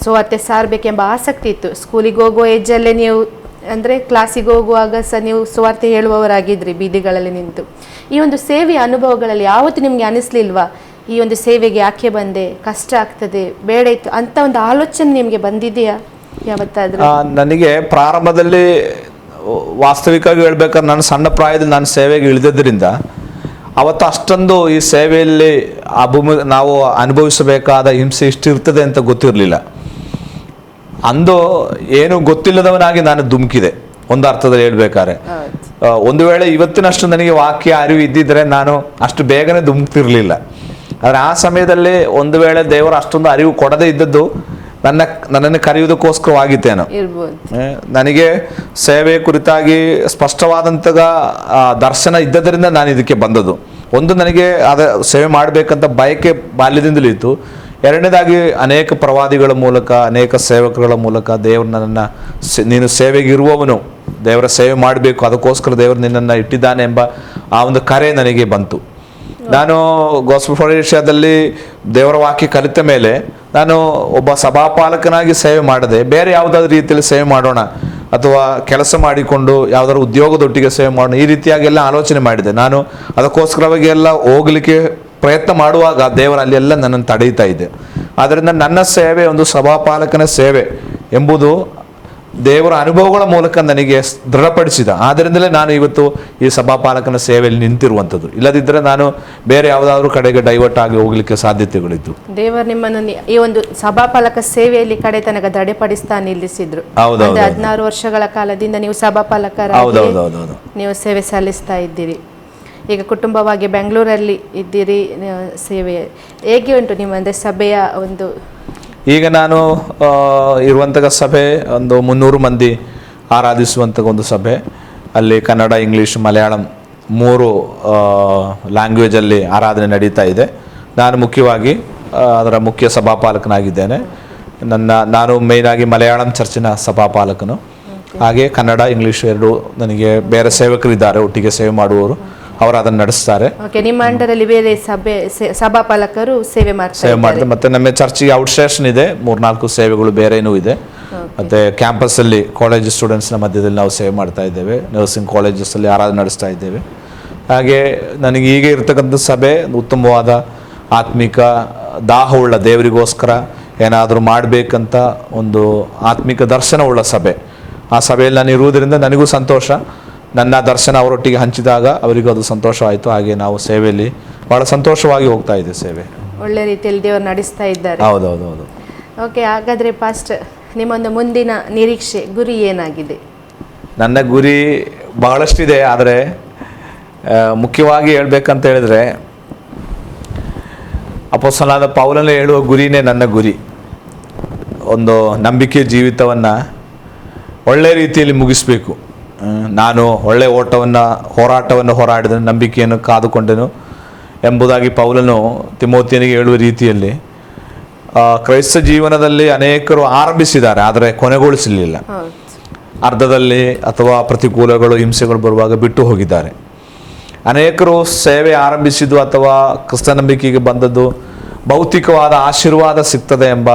ಸುವಾರ್ತೆ ಸಾರಬೇಕೆಂಬ ಆಸಕ್ತಿ ಇತ್ತು. ಸ್ಕೂಲಿಗೆ ಹೋಗುವ ಏಜಲ್ಲೇ ನೀವು ಅಂದರೆ ಕ್ಲಾಸಿಗೆ ಹೋಗುವಾಗ ಸಹ ನೀವು ಸುವಾರ್ತೆ ಹೇಳುವವರಾಗಿದ್ರಿ ಬೀದಿಗಳಲ್ಲಿ ನಿಂತು. ಈ ಒಂದು ಸೇವೆಯ ಅನುಭವಗಳಲ್ಲಿ ಯಾವತ್ತೂ ನಿಮಗೆ ಅನಿಸ್ಲಿಲ್ವಾ ಈ ಒಂದು ಸೇವೆಗೆ ಯಾಕೆ ಬಂದೆ, ಕಷ್ಟ ಆಗ್ತದೆ, ಬೇಡ ಇತ್ತು ಅಂತ ಒಂದು ಆಲೋಚನೆ ನಿಮಗೆ ಬಂದಿದೆಯಾ ಯಾವತ್ತಾದ್ರೂ? ನನಗೆ ಪ್ರಾರಂಭದಲ್ಲಿ ವಾಸ್ತವಿಕವಾಗಿ ಹೇಳ್ಬೇಕಾದ್ರೆ ನಾನು ಸಣ್ಣ ಪ್ರಾಯದಲ್ಲಿ ನಾನು ಸೇವೆಗೆ ಇಳಿದಿದ್ದರಿಂದ ಅವತ್ತು ಅಷ್ಟೊಂದು ಈ ಸೇವೆಯಲ್ಲಿ ನಾವು ಅನುಭವಿಸಬೇಕಾದ ಹಿಂಸೆ ಇಷ್ಟಿರ್ತದೆ ಅಂತ ಗೊತ್ತಿರಲಿಲ್ಲ. ಅಂದು ಏನು ಗೊತ್ತಿಲ್ಲದವನಾಗಿ ನಾನು ಧುಮುಕಿದೆ ಒಂದು ಅರ್ಥದಲ್ಲಿ ಹೇಳ್ಬೇಕಾದ್ರೆ. ಒಂದು ವೇಳೆ ಇವತ್ತಿನಷ್ಟು ನನಗೆ ವಾಕ್ಯ ಅರಿವು ಇದ್ದಿದ್ರೆ ನಾನು ಅಷ್ಟು ಬೇಗನೆ ಧುಮುಕ್ತಿರ್ಲಿಲ್ಲ. ಆದರೆ ಆ ಸಮಯದಲ್ಲಿ ಒಂದು ವೇಳೆ ದೇವರು ಅಷ್ಟೊಂದು ಅರಿವು ಕೊಡದೇ ಇದ್ದದ್ದು ನನ್ನನ್ನು ಕರೆಯುವುದಕ್ಕೋಸ್ಕರವಾಗಿತ್ತೇನೋ. ನನಗೆ ಸೇವೆ ಕುರಿತಾಗಿ ಸ್ಪಷ್ಟವಾದಂತಹ ದರ್ಶನ ಇದ್ದದರಿಂದ ನಾನು ಇದಕ್ಕೆ ಬಂದದ್ದು. ಒಂದು, ನನಗೆ ಸೇವೆ ಮಾಡಬೇಕಂತ ಬಯಕೆ ಬಾಲ್ಯದಿಂದಲೂ ಇತ್ತು. ಎರಡನೇದಾಗಿ ಅನೇಕ ಪ್ರವಾದಿಗಳ ಮೂಲಕ, ಅನೇಕ ಸೇವಕರುಗಳ ಮೂಲಕ ದೇವರು ನನ್ನನ್ನು ನೀನು ಸೇವೆಗೆ ಇರುವವನು, ದೇವರ ಸೇವೆ ಮಾಡಬೇಕು, ಅದಕ್ಕೋಸ್ಕರ ದೇವರು ನಿನ್ನನ್ನು ಇಟ್ಟಿದ್ದಾನೆ ಎಂಬ ಆ ಒಂದು ಕರೆ ನನಗೆ ಬಂತು. ನಾನು ಗಾಸ್ಪಲ್ ಫಾರ್ ಏಷ್ಯಾದಲ್ಲಿ ದೇವರ ವಾಕ್ಯ ಕಲಿತ ಮೇಲೆ ನಾನು ಒಬ್ಬ ಸಭಾಪಾಲಕನಾಗಿ ಸೇವೆ ಮಾಡದೆ ಬೇರೆ ಯಾವುದಾದ್ರೂ ರೀತಿಯಲ್ಲಿ ಸೇವೆ ಮಾಡೋಣ ಅಥವಾ ಕೆಲಸ ಮಾಡಿಕೊಂಡು ಯಾವುದಾದ್ರು ಉದ್ಯೋಗದೊಟ್ಟಿಗೆ ಸೇವೆ ಮಾಡೋಣ, ಈ ರೀತಿಯಾಗಿ ಎಲ್ಲ ಆಲೋಚನೆ ಮಾಡಿದೆ. ನಾನು ಅದಕ್ಕೋಸ್ಕರವಾಗಿ ಎಲ್ಲ ಹೋಗಲಿಕ್ಕೆ ಪ್ರಯತ್ನ ಮಾಡುವಾಗ ದೇವರ ಅಲ್ಲೆಲ್ಲ ನನ್ನನ್ನು ತಡೆಯುತ್ತಾ ಇದೆ. ಆದ್ದರಿಂದ ನನ್ನ ಸೇವೆ ಒಂದು ಸಭಾಪಾಲಕನ ಸೇವೆ ಎಂಬುದು ದೇವರ ಅನುಭವಗಳ ಮೂಲಕ ನನಗೆ ದೃಢಪಡಿಸಿದ. ಆದ್ದರಿಂದಲೇ ನಾನು ಇವತ್ತು ಈ ಸಭಾಪಾಲಕನ ಸೇವೆಯಲ್ಲಿ ನಿಂತಿರುವಂಥದ್ದು. ಇಲ್ಲದಿದ್ದರೆ ನಾನು ಬೇರೆ ಯಾವುದಾದ್ರೂ ಕಡೆಗೆ ಡೈವರ್ಟ್ ಆಗಿ ಹೋಗ್ಲಿಕ್ಕೆ ಸಾಧ್ಯತೆಗಳಿತ್ತು. ದೇವರು ನಿಮ್ಮನ್ನು ಈ ಒಂದು ಸಭಾಪಾಲಕ ಸೇವೆಯಲ್ಲಿ ಕಡೆ ತನಕ ದೃಢಪಡಿಸ್ತಾ ನಿಲ್ಲಿಸಿದ್ರು. 16 ವರ್ಷಗಳ ಕಾಲದಿಂದ ನೀವು ಸಭಾಪಾಲಕರಾಗಿ ನೀವು ಸೇವೆ ಸಲ್ಲಿಸ್ತಾ ಇದ್ದೀರಿ. ಈಗ ಕುಟುಂಬವಾಗಿ ಬೆಂಗಳೂರಲ್ಲಿ ಇದ್ದೀರಿ. ಸೇವೆ ಹೇಗೆ ಉಂಟು ನಿಮ್ಮ ಅಂದರೆ ಸಭೆಯ ಒಂದು? ಈಗ ನಾನು ಇರುವಂತಹ ಸಭೆ ಒಂದು 300 ಮಂದಿ ಆರಾಧಿಸುವಂತಹ ಒಂದು ಸಭೆ. ಅಲ್ಲಿ ಕನ್ನಡ, ಇಂಗ್ಲೀಷ್, ಮಲಯಾಳಂ 3 ಲ್ಯಾಂಗ್ವೇಜಲ್ಲಿ ಆರಾಧನೆ ನಡೀತಾ ಇದೆ. ನಾನು ಮುಖ್ಯವಾಗಿ ಅದರ ಮುಖ್ಯ ಸಭಾಪಾಲಕನಾಗಿದ್ದೇನೆ. ನಾನು ಮೇಯ್ನಾಗಿ ಮಲಯಾಳಂ ಚರ್ಚಿನ ಸಭಾಪಾಲಕನು. ಹಾಗೆ ಕನ್ನಡ, ಇಂಗ್ಲೀಷ್ ಎರಡು ನನಗೆ ಬೇರೆ ಸೇವಕರಿದ್ದಾರೆ, ಒಟ್ಟಿಗೆ ಸೇವೆ ಮಾಡುವವರು, ಅವರು ಅದನ್ನು ನಡೆಸ್ತಾರೆ. ನಿಮ್ಮ ಅಂಡರಲ್ಲಿ ಬೇರೆ ಸಭಾಪಾಲಕರು ಸೇವೆ ಮಾಡ್ತಾರೆ. ಮತ್ತೆ ನಮ್ಮ ಚರ್ಚಿಗೆ ಔಟ್ ಸ್ಟೇಷನ್ ಇದೆ, 3-4 ಸೇವೆಗಳು ಬೇರೆನೂ ಇದೆ. ಮತ್ತೆ ಕ್ಯಾಂಪಸ್ಸಲ್ಲಿ ಕಾಲೇಜ್ ಸ್ಟೂಡೆಂಟ್ಸ್ನ ಮಧ್ಯದಲ್ಲಿ ನಾವು ಸೇವೆ ಮಾಡ್ತಾ ಇದ್ದೇವೆ. ನರ್ಸಿಂಗ್ ಕಾಲೇಜಸ್ಸಲ್ಲಿ ಆರಾಧನೆ ನಡೆಸ್ತಾ ಇದ್ದೇವೆ. ಹಾಗೆ ನನಗೆ ಈಗ ಇರ್ತಕ್ಕಂಥ ಸಭೆ ಉತ್ತಮವಾದ ಆತ್ಮಿಕ ದಾಹವುಳ್ಳ, ದೇವರಿಗೋಸ್ಕರ ಏನಾದರೂ ಮಾಡಬೇಕಂತ ಒಂದು ಆತ್ಮಿಕ ದರ್ಶನವುಳ್ಳ ಸಭೆ. ಆ ಸಭೆಯಲ್ಲಿ ನಾನು ಇರುವುದರಿಂದ ನನಗೂ ಸಂತೋಷ. ನನ್ನ ದರ್ಶನ ಅವರೊಟ್ಟಿಗೆ ಹಂಚಿದಾಗ ಅವರಿಗೂ ಅದು ಸಂತೋಷವಾಯಿತು. ಹಾಗೆ ನಾವು ಸೇವೆಯಲ್ಲಿ ಬಹಳ ಸಂತೋಷವಾಗಿ ಹೋಗ್ತಾ ಇದೆ. ಸೇವೆ ಒಳ್ಳೆ ರೀತಿಯಲ್ಲಿ ದೇವರು ನಡೆಸ್ತಾ ಇದ್ದಾರೆ. ಹೌದೌದು. ಓಕೆ, ಹಾಗಾದರೆ ಪಾಸ್ಟರ್, ನಿಮ್ಮೊಂದು ಮುಂದಿನ ನಿರೀಕ್ಷೆ, ಗುರಿ ಏನಾಗಿದೆ? ನನ್ನ ಗುರಿ ಬಹಳಷ್ಟಿದೆ. ಆದರೆ ಮುಖ್ಯವಾಗಿ ಹೇಳ್ಬೇಕಂತ ಹೇಳಿದ್ರೆ, ಅಪೊಸ್ತಲನಾದ ಪೌಲನೇ ಹೇಳುವ ಗುರಿನೇ ನನ್ನ ಗುರಿ. ಒಂದು ನಂಬಿಕೆ ಜೀವಿತವನ್ನು ಒಳ್ಳೆ ರೀತಿಯಲ್ಲಿ ಮುಗಿಸಬೇಕು. ನಾನು ಒಳ್ಳೆ ಹೋರಾಟವನ್ನು ಹೋರಾಡಿದ ನಂಬಿಕೆಯನ್ನು ಕಾದುಕೊಂಡೆನು ಎಂಬುದಾಗಿ ಪೌಲನು ತಿಮೋತಿಯನಿಗೆ ಹೇಳುವ ರೀತಿಯಲ್ಲಿ ಕ್ರೈಸ್ತ ಜೀವನದಲ್ಲಿ ಅನೇಕರು ಆರಂಭಿಸಿದ್ದಾರೆ, ಆದರೆ ಕೊನೆಗೊಳಿಸಲಿಲ್ಲ. ಅರ್ಧದಲ್ಲಿ ಅಥವಾ ಪ್ರತಿಕೂಲಗಳು, ಹಿಂಸೆಗಳು ಬರುವಾಗ ಬಿಟ್ಟು ಹೋಗಿದ್ದಾರೆ. ಅನೇಕರು ಸೇವೆ ಆರಂಭಿಸಿದ್ದು ಅಥವಾ ಕ್ರಿಸ್ತ ನಂಬಿಕೆಗೆ ಬಂದದ್ದು ಭೌತಿಕವಾದ ಆಶೀರ್ವಾದ ಸಿಗ್ತದೆ ಎಂಬ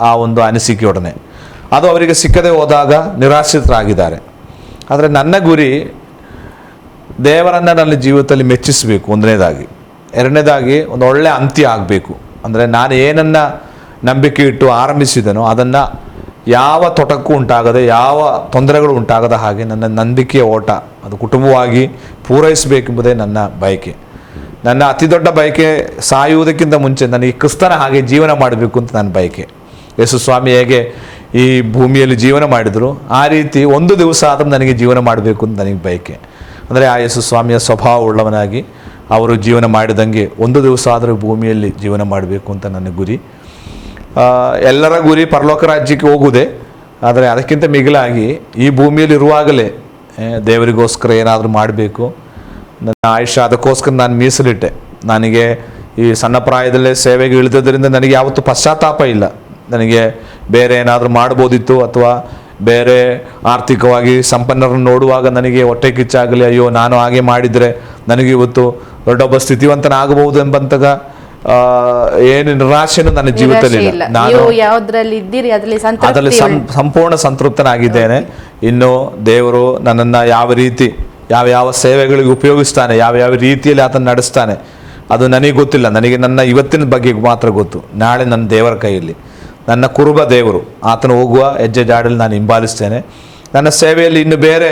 ಆ ಒಂದು ಅನಿಸಿಕೆಯೊಡನೆ ಅದು ಅವರಿಗೆ ಸಿಕ್ಕದೆ ಹೋದಾಗ ನಿರಾಶ್ರಿತರಾಗಿದ್ದಾರೆ. ಆದರೆ ನನ್ನ ಗುರಿ ದೇವರನ್ನು ನನ್ನ ಜೀವಿತದಲ್ಲಿ ಮೆಚ್ಚಿಸಬೇಕು, ಒಂದನೇದಾಗಿ. ಎರಡನೇದಾಗಿ ಒಂದು ಒಳ್ಳೆಯ ಅಂತ್ಯ ಆಗಬೇಕು. ಅಂದರೆ ನಾನು ಏನನ್ನು ನಂಬಿಕೆ ಇಟ್ಟು ಆರಂಭಿಸಿದನೋ ಅದನ್ನು ಯಾವ ತೊಡಕು ಉಂಟಾಗದೆ, ಯಾವ ತೊಂದರೆಗಳು ಉಂಟಾಗದ ಹಾಗೆ ನನ್ನ ನಂಬಿಕೆಯ ಓಟ ಅದು ಕುಟುಂಬವಾಗಿ ಪೂರೈಸಬೇಕೆಂಬುದೇ ನನ್ನ ಬಯಕೆ. ನನ್ನ ಅತಿ ದೊಡ್ಡ ಬಯಕೆ ಸಾಯುವುದಕ್ಕಿಂತ ಮುಂಚೆ ನನಗೆ ಕ್ರಿಸ್ತನ ಹಾಗೆ ಜೀವನ ಮಾಡಬೇಕು ಅಂತ ನನ್ನ ಬಯಕೆ. ಯೇಸು ಸ್ವಾಮಿ ಹೇಗೆ ಈ ಭೂಮಿಯಲ್ಲಿ ಜೀವನ ಮಾಡಿದರು, ಆ ರೀತಿ ಒಂದು ದಿವಸ ಆದರೂ ನನಗೆ ಜೀವನ ಮಾಡಬೇಕು ಅಂತ ನನಗೆ ಬಯಕೆ. ಅಂದರೆ ಆ ಯೇಸು ಸ್ವಾಮಿಯ ಸ್ವಭಾವ ಉಳ್ಳವನಾಗಿ ಅವರು ಜೀವನ ಮಾಡಿದಂಗೆ ಒಂದು ದಿವಸ ಆದರೂ ಭೂಮಿಯಲ್ಲಿ ಜೀವನ ಮಾಡಬೇಕು ಅಂತ ನನ್ನ ಗುರಿ. ಎಲ್ಲರ ಗುರಿ ಪರಲೋಕ ರಾಜ್ಯಕ್ಕೆ ಹೋಗುವುದೇ. ಆದರೆ ಅದಕ್ಕಿಂತ ಮಿಗಿಲಾಗಿ ಈ ಭೂಮಿಯಲ್ಲಿ ಇರುವಾಗಲೇ ದೇವರಿಗೋಸ್ಕರ ಏನಾದರೂ ಮಾಡಬೇಕು. ನನ್ನ ಆಯುಷ್ಯ ಅದಕ್ಕೋಸ್ಕರ ನಾನು ಮೀಸಲಿಟ್ಟೆ. ನನಗೆ ಈ ಸಣ್ಣ ಪ್ರಾಯದಲ್ಲೇ ಸೇವೆಗೆ ಇಳಿದದ್ದರಿಂದ ನನಗೆ ಯಾವತ್ತೂ ಪಶ್ಚಾತ್ತಾಪ ಇಲ್ಲ. ನನಗೆ ಬೇರೆ ಏನಾದರೂ ಮಾಡ್ಬೋದಿತ್ತು, ಅಥವಾ ಬೇರೆ ಆರ್ಥಿಕವಾಗಿ ಸಂಪನ್ನರನ್ನು ನೋಡುವಾಗ ನನಗೆ ಹೊಟ್ಟೆ ಕಿಚ್ಚಾಗಲಿ, ಅಯ್ಯೋ ನಾನು ಹಾಗೆ ಮಾಡಿದರೆ ನನಗೆ ಇವತ್ತು ದೊಡ್ಡೊಬ್ಬ ಸ್ಥಿತಿವಂತನಾಗಬಹುದು ಎಂಬಂತಾಗ ಏನು ನಿರಾಶೆನೂ ನನ್ನ ಜೀವಿತದಲ್ಲಿ ಇಲ್ಲ. ನಾನು ಅದರಲ್ಲಿ ಸಂಪೂರ್ಣ ಸಂತೃಪ್ತನಾಗಿದ್ದೇನೆ. ಇನ್ನು ದೇವರು ನನ್ನನ್ನು ಯಾವ ರೀತಿ ಯಾವ ಸೇವೆಗಳಿಗೆ ಉಪಯೋಗಿಸ್ತಾನೆ, ಯಾವ ರೀತಿಯಲ್ಲಿ ಆತನ ನಡೆಸ್ತಾನೆ ಅದು ನನಗೆ ಗೊತ್ತಿಲ್ಲ. ನನಗೆ ನನ್ನ ಇವತ್ತಿನ ಬಗ್ಗೆ ಮಾತ್ರ ಗೊತ್ತು. ನಾಳೆ ನನ್ನ ದೇವರ ಕೈಯಲ್ಲಿ, ನನ್ನ ಕುರುಬ ದೇವರು, ಆತನು ಹೋಗುವ ಹೆಜ್ಜೆ ಜಾಡಲ್ಲಿ ನಾನು ಹಿಂಬಾಲಿಸ್ತೇನೆ. ನನ್ನ ಸೇವೆಯಲ್ಲಿ ಇನ್ನು ಬೇರೆ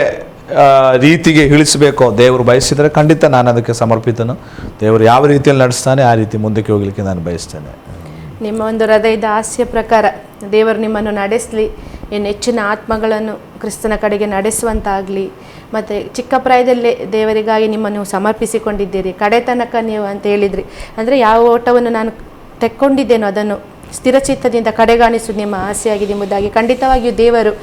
ರೀತಿಗೆ ಇಳಿಸಬೇಕೋ ದೇವರು ಬಯಸಿದರೆ ಖಂಡಿತ ನಾನು ಅದಕ್ಕೆ ಸಮರ್ಪಿತನು. ದೇವರು ಯಾವ ರೀತಿಯಲ್ಲಿ ನಡೆಸ್ತಾನೆ ಆ ರೀತಿ ಮುಂದಕ್ಕೆ ಹೋಗಲಿಕ್ಕೆ ನಾನು ಬಯಸ್ತೇನೆ. ನಿಮ್ಮ ಒಂದು ಹೃದಯದ ಆಸೆಯ ಪ್ರಕಾರ ದೇವರು ನಿಮ್ಮನ್ನು ನಡೆಸಲಿ, ಇನ್ನು ಹೆಚ್ಚಿನ ಆತ್ಮಗಳನ್ನು ಕ್ರಿಸ್ತನ ಕಡೆಗೆ ನಡೆಸುವಂತಾಗಲಿ. ಮತ್ತು ಚಿಕ್ಕ ಪ್ರಾಯದಲ್ಲೇ ದೇವರಿಗಾಗಿ ನಿಮ್ಮನ್ನು ಸಮರ್ಪಿಸಿಕೊಂಡಿದ್ದೀರಿ, ಕಡೆ ತನಕ ನೀವು ಅಂತ ಹೇಳಿದ್ರಿ. ಅಂದರೆ ಯಾವ ಓಟವನ್ನು ನಾನು ತೆಕ್ಕೊಂಡಿದ್ದೇನೋ ಅದನ್ನು ಸ್ಥಿರಚಿತ್ತದಿಂದ ಕಡೆಗಾಣಿಸುವುದು ನಿಮ್ಮ ಆಸೆಯಾಗಿದೆ ಎಂಬುದಾಗಿ ಖಂಡಿತವಾಗಿಯೂ ದೇವರು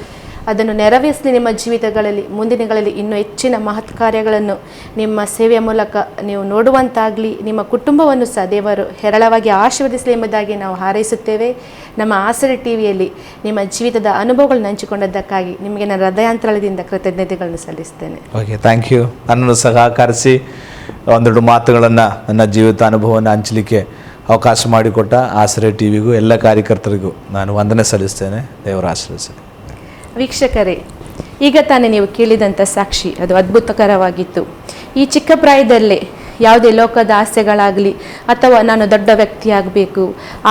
ಅದನ್ನು ನೆರವೇರಿಸಲಿ. ನಿಮ್ಮ ಜೀವಿತಗಳಲ್ಲಿ ಮುಂದಿನಗಳಲ್ಲಿ ಇನ್ನೂ ಹೆಚ್ಚಿನ ಮಹತ್ ಕಾರ್ಯಗಳನ್ನು ನಿಮ್ಮ ಸೇವೆಯ ಮೂಲಕ ನೀವು ನೋಡುವಂತಾಗಲಿ. ನಿಮ್ಮ ಕುಟುಂಬವನ್ನು ಸಹ ದೇವರು ಹೇರಳವಾಗಿ ಆಶೀರ್ವದಿಸಲಿ ಎಂಬುದಾಗಿ ನಾವು ಹಾರೈಸುತ್ತೇವೆ. ನಮ್ಮ ಆಸರೆ ಟಿವಿಯಲ್ಲಿ ನಿಮ್ಮ ಜೀವಿತದ ಅನುಭವಗಳನ್ನು ಹಂಚಿಕೊಂಡದ್ದಕ್ಕಾಗಿ ನಿಮಗೆ ನನ್ನ ಹೃದಯಾಂತರದಿಂದ ಕೃತಜ್ಞತೆಗಳನ್ನು ಸಲ್ಲಿಸ್ತೇನೆ. Okay, thank you. ನನ್ನನ್ನು ಸಹಕರಿಸಿ ಒಂದೆರಡು ಮಾತುಗಳನ್ನು ನನ್ನ ಜೀವಿತ ಅನುಭವವನ್ನು ಹಂಚಲಿಕ್ಕೆ ಅವಕಾಶ ಮಾಡಿಕೊಟ್ಟ ಆಸರೆ ಟಿವಿಗೂ ಎಲ್ಲ ಕಾರ್ಯಕರ್ತರಿಗೂ ನಾನು ವಂದನೆ ಸಲ್ಲಿಸ್ತೇನೆ. ದೇವರ ಆಶೀರ್ವದಿಸಲಿ. ವೀಕ್ಷಕರೇ, ಈಗ ತಾನೇ ನೀವು ಕೇಳಿದಂಥ ಸಾಕ್ಷಿ ಅದು ಅದ್ಭುತಕರವಾಗಿತ್ತು. ಈ ಚಿಕ್ಕ ಪ್ರಾಯದಲ್ಲೇ ಯಾವುದೇ ಲೋಕದ ಆಸೆಗಳಾಗಲಿ, ಅಥವಾ ನಾನು ದೊಡ್ಡ ವ್ಯಕ್ತಿಯಾಗಬೇಕು,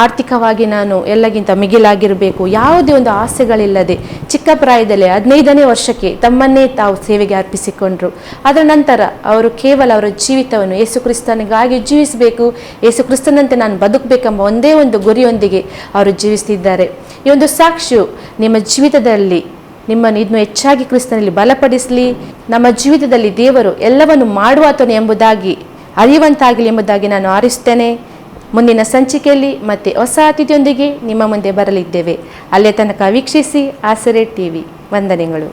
ಆರ್ಥಿಕವಾಗಿ ನಾನು ಎಲ್ಲಗಿಂತ ಮಿಗಿಲಾಗಿರಬೇಕು, ಯಾವುದೇ ಒಂದು ಆಸೆಗಳಿಲ್ಲದೆ ಚಿಕ್ಕ ಪ್ರಾಯದಲ್ಲೇ 15ನೇ ವರ್ಷಕ್ಕೆ ತಮ್ಮನ್ನೇ ತಾವು ಸೇವೆಗೆ ಅರ್ಪಿಸಿಕೊಂಡ್ರು. ಅದರ ನಂತರ ಅವರು ಕೇವಲ ಅವರ ಜೀವಿತವನ್ನು ಯೇಸು ಕ್ರಿಸ್ತನಿಗಾಗಿ ಜೀವಿಸಬೇಕು, ಯೇಸು ಕ್ರಿಸ್ತನಂತೆ ನಾನು ಬದುಕಬೇಕೆಂಬ ಒಂದೇ ಒಂದು ಗುರಿಯೊಂದಿಗೆ ಅವರು ಜೀವಿಸ್ತಿದ್ದಾರೆ. ಈ ಒಂದು ಸಾಕ್ಷಿಯು ನಿಮ್ಮ ಜೀವಿತದಲ್ಲಿ ನಿಮ್ಮನ್ನು ಇನ್ನೂ ಹೆಚ್ಚಾಗಿ ಕ್ರಿಸ್ತನಲ್ಲಿ ಬಲಪಡಿಸಲಿ. ನಮ್ಮ ಜೀವಿತದಲ್ಲಿ ದೇವರು ಎಲ್ಲವನ್ನು ಮಾಡುವಾತನು ಎಂಬುದಾಗಿ ಅರಿಯುವಂತಾಗಲಿ ಎಂಬುದಾಗಿ ನಾನು ಹಾರೈಸುತ್ತೇನೆ. ಮುಂದಿನ ಸಂಚಿಕೆಯಲ್ಲಿ ಮತ್ತೆ ಹೊಸ ಅತಿಥಿಯೊಂದಿಗೆ ನಿಮ್ಮ ಮುಂದೆ ಬರಲಿದ್ದೇವೆ. ಅಲ್ಲೇ ತನಕ ವೀಕ್ಷಿಸಿ ಆಸರೆ ಟಿವಿ. ವಂದನೆಗಳು.